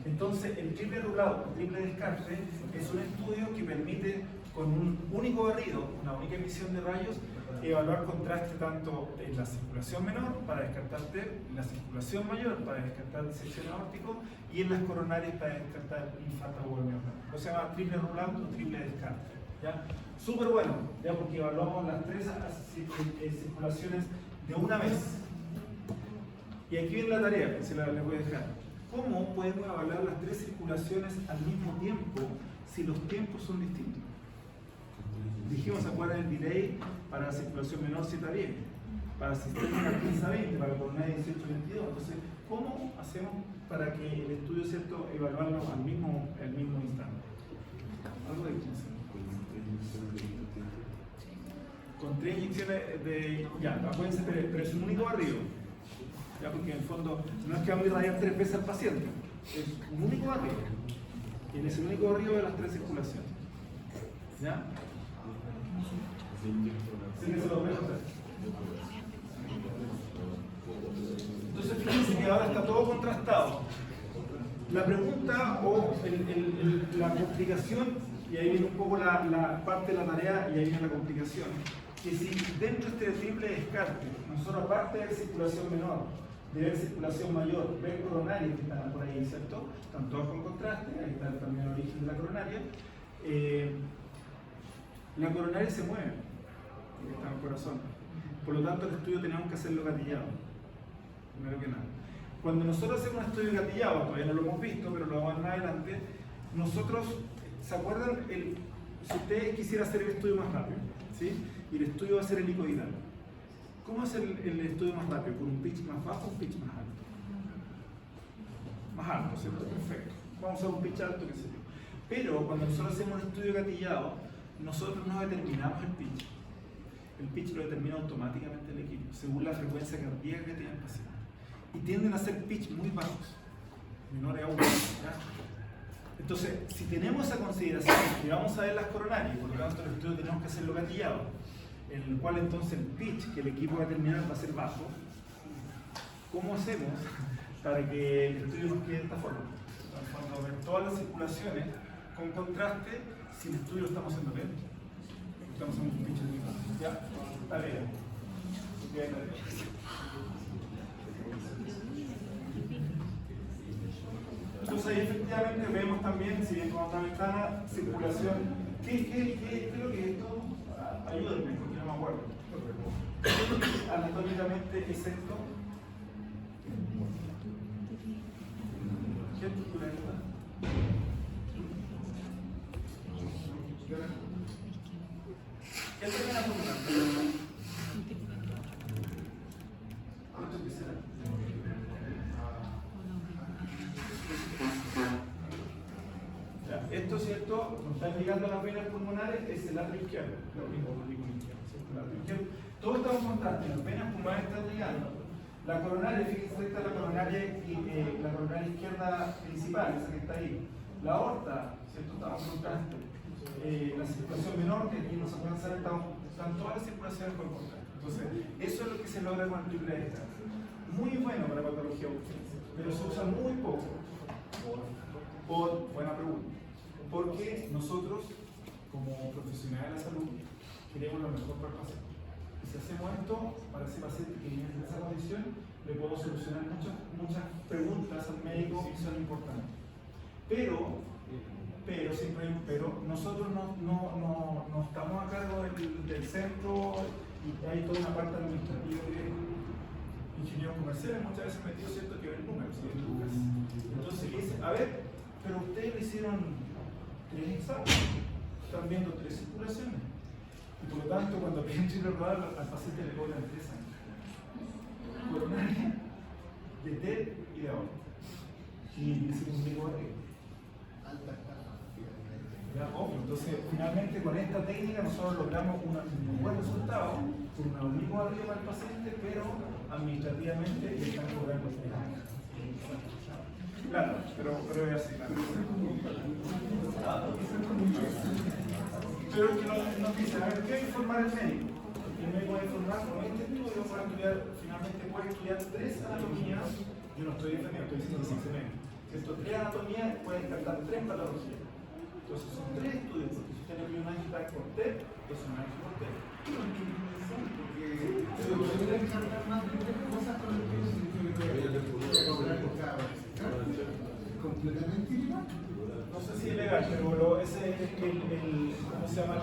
Entonces, el triple rulado o triple descarte es un estudio que permite, con un único barrido, una única emisión de rayos, evaluar contraste tanto en la circulación menor para descartar TEP, en la circulación mayor para descartar disección aórtico y en las coronarias para descartar infarto agudo miocardio. Lo se llama triple rulado o triple descarte. ¿Ya? Súper bueno, ¿ya? Porque evaluamos las tres circulaciones de una vez. Y aquí viene la tarea, que se la voy a dejar. ¿Cómo podemos evaluar las tres circulaciones al mismo tiempo si los tiempos son distintos? Dijimos, ¿se acuerdan el delay para la circulación menor 7 a 10? Para el sistema 15 a 20, para la coronaria 18 a 22. Entonces, ¿cómo hacemos para que el estudio, ¿cierto?, evaluarlo al mismo instante? Algo de 15. Con 3 inyecciones de... Ya, acuérdense, pero es un único barrido. Ya, porque en el fondo no es que vamos a irradiar 3 veces al paciente. Es un único barrido. Y en ese único barrido de las 3 circulaciones. ¿Ya? Sí, que se lo voy a contar. Entonces, fíjense que ahora está todo contrastado. La pregunta o la complicación, y ahí viene un poco la parte de la tarea y ahí viene la complicación, que si dentro de este triple descarte, nosotros aparte de ver circulación menor, de ver circulación mayor, ver coronarias que están por ahí, ¿cierto? Están todos con contraste, ahí está también el origen de la coronaria. La coronaria se mueve, porque está en el corazón. Por lo tanto, el estudio tenemos que hacerlo gatillado, primero que nada. Cuando nosotros hacemos un estudio gatillado, todavía no lo hemos visto, pero lo vamos a ver más adelante, nosotros, ¿se acuerdan? Si ustedes quisieran hacer el estudio más rápido, ¿sí? Y el estudio va a ser helicoidal. ¿Cómo hacer el estudio más rápido? ¿Con un pitch más bajo o un pitch más alto? Más alto, ¿cierto? Perfecto. Vamos a usar un pitch alto, qué sé yo. Pero cuando nosotros hacemos un estudio gatillado, nosotros no determinamos el pitch. El pitch lo determina automáticamente el equipo, según la frecuencia cardíaca que tiene el paciente. Y tienden a ser pitch muy bajos, menores a 1. Entonces, si tenemos esa consideración que vamos a ver las coronarias, por lo tanto el estudio tenemos que hacerlo gatillado, en el cual entonces el pitch que el equipo va a determinar va a ser bajo, ¿cómo hacemos para que el estudio nos quede de esta forma? Cuando ver todas las circulaciones con contraste, si el estudio lo estamos haciendo bien, estamos haciendo un pitch muy bajo. ¿Ya? Tarea. Entonces ahí efectivamente vemos también, si bien con otra ventana, circulación. ¿Qué es lo que es esto? Ayúdenme, porque no me acuerdo. Anatómicamente es esto. ¿Qué estructura es esta? ¿Qué es la anatómica? Esto, ¿cierto? Nos está indicando las venas pulmonares, es el atrio izquierdo, lo mismo izquierdo, ¿cierto? El atrio izquierdo. Todo está en contraste, las venas pulmonares están llegando. La coronaria, fíjense, esta es la coronaria izquierda principal, esa que está ahí. La aorta, ¿cierto? Está en contraste. La circulación menor, que aquí no se pueden saber, están todas las circulaciones con contraste. Entonces, eso es lo que se logra con el triple descarte. Muy bueno para la patología urgencia, pero se usa muy poco. Buena pregunta. Porque nosotros, como profesionales de la salud, queremos lo mejor para el paciente. Y si hacemos esto, para ese paciente que viene en esa condición, le podemos solucionar muchas preguntas al médico que son importantes. Pero siempre hay un pero, nosotros no estamos a cargo del centro y hay toda una parte administrativa de ingenieros comerciales, muchas veces metidos, ¿cierto?, que ven números, lucas. Entonces dicen, a ver, pero ustedes le hicieron 3 exámenes, están viendo 3 circulaciones. Y por lo tanto, cuando piden triple rodado, al paciente le cobran 3 años. Coronaria, de TEP y de aorta. Y le hicimos un médico barriga. ¿ya? Entonces, finalmente con esta técnica nosotros logramos un buen resultado, por una única arriba para el paciente, pero administrativamente le están cobrando penales. Claro, pero es así, claro. Pero el que nos dice, a ver, ¿qué hay que formar el médico? El médico va a informar con este estudio, para estudiar, finalmente puede estudiar 3 anatomías. Yo no estoy defendiendo, estoy diciendo que se ven. Estos 3 anatomías pueden descartar 3 patologías. Entonces son 3 estudios, porque si usted le pide un angiotac por T, es un angio por T. Completamente ilegal. No sé si es legal, pero ese es ¿cómo se llama?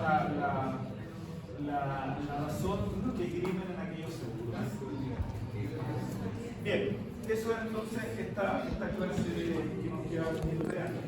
La razón que dirimen en aquellos seguros. Bien, eso es entonces esta clase que nos queda pendiente de año.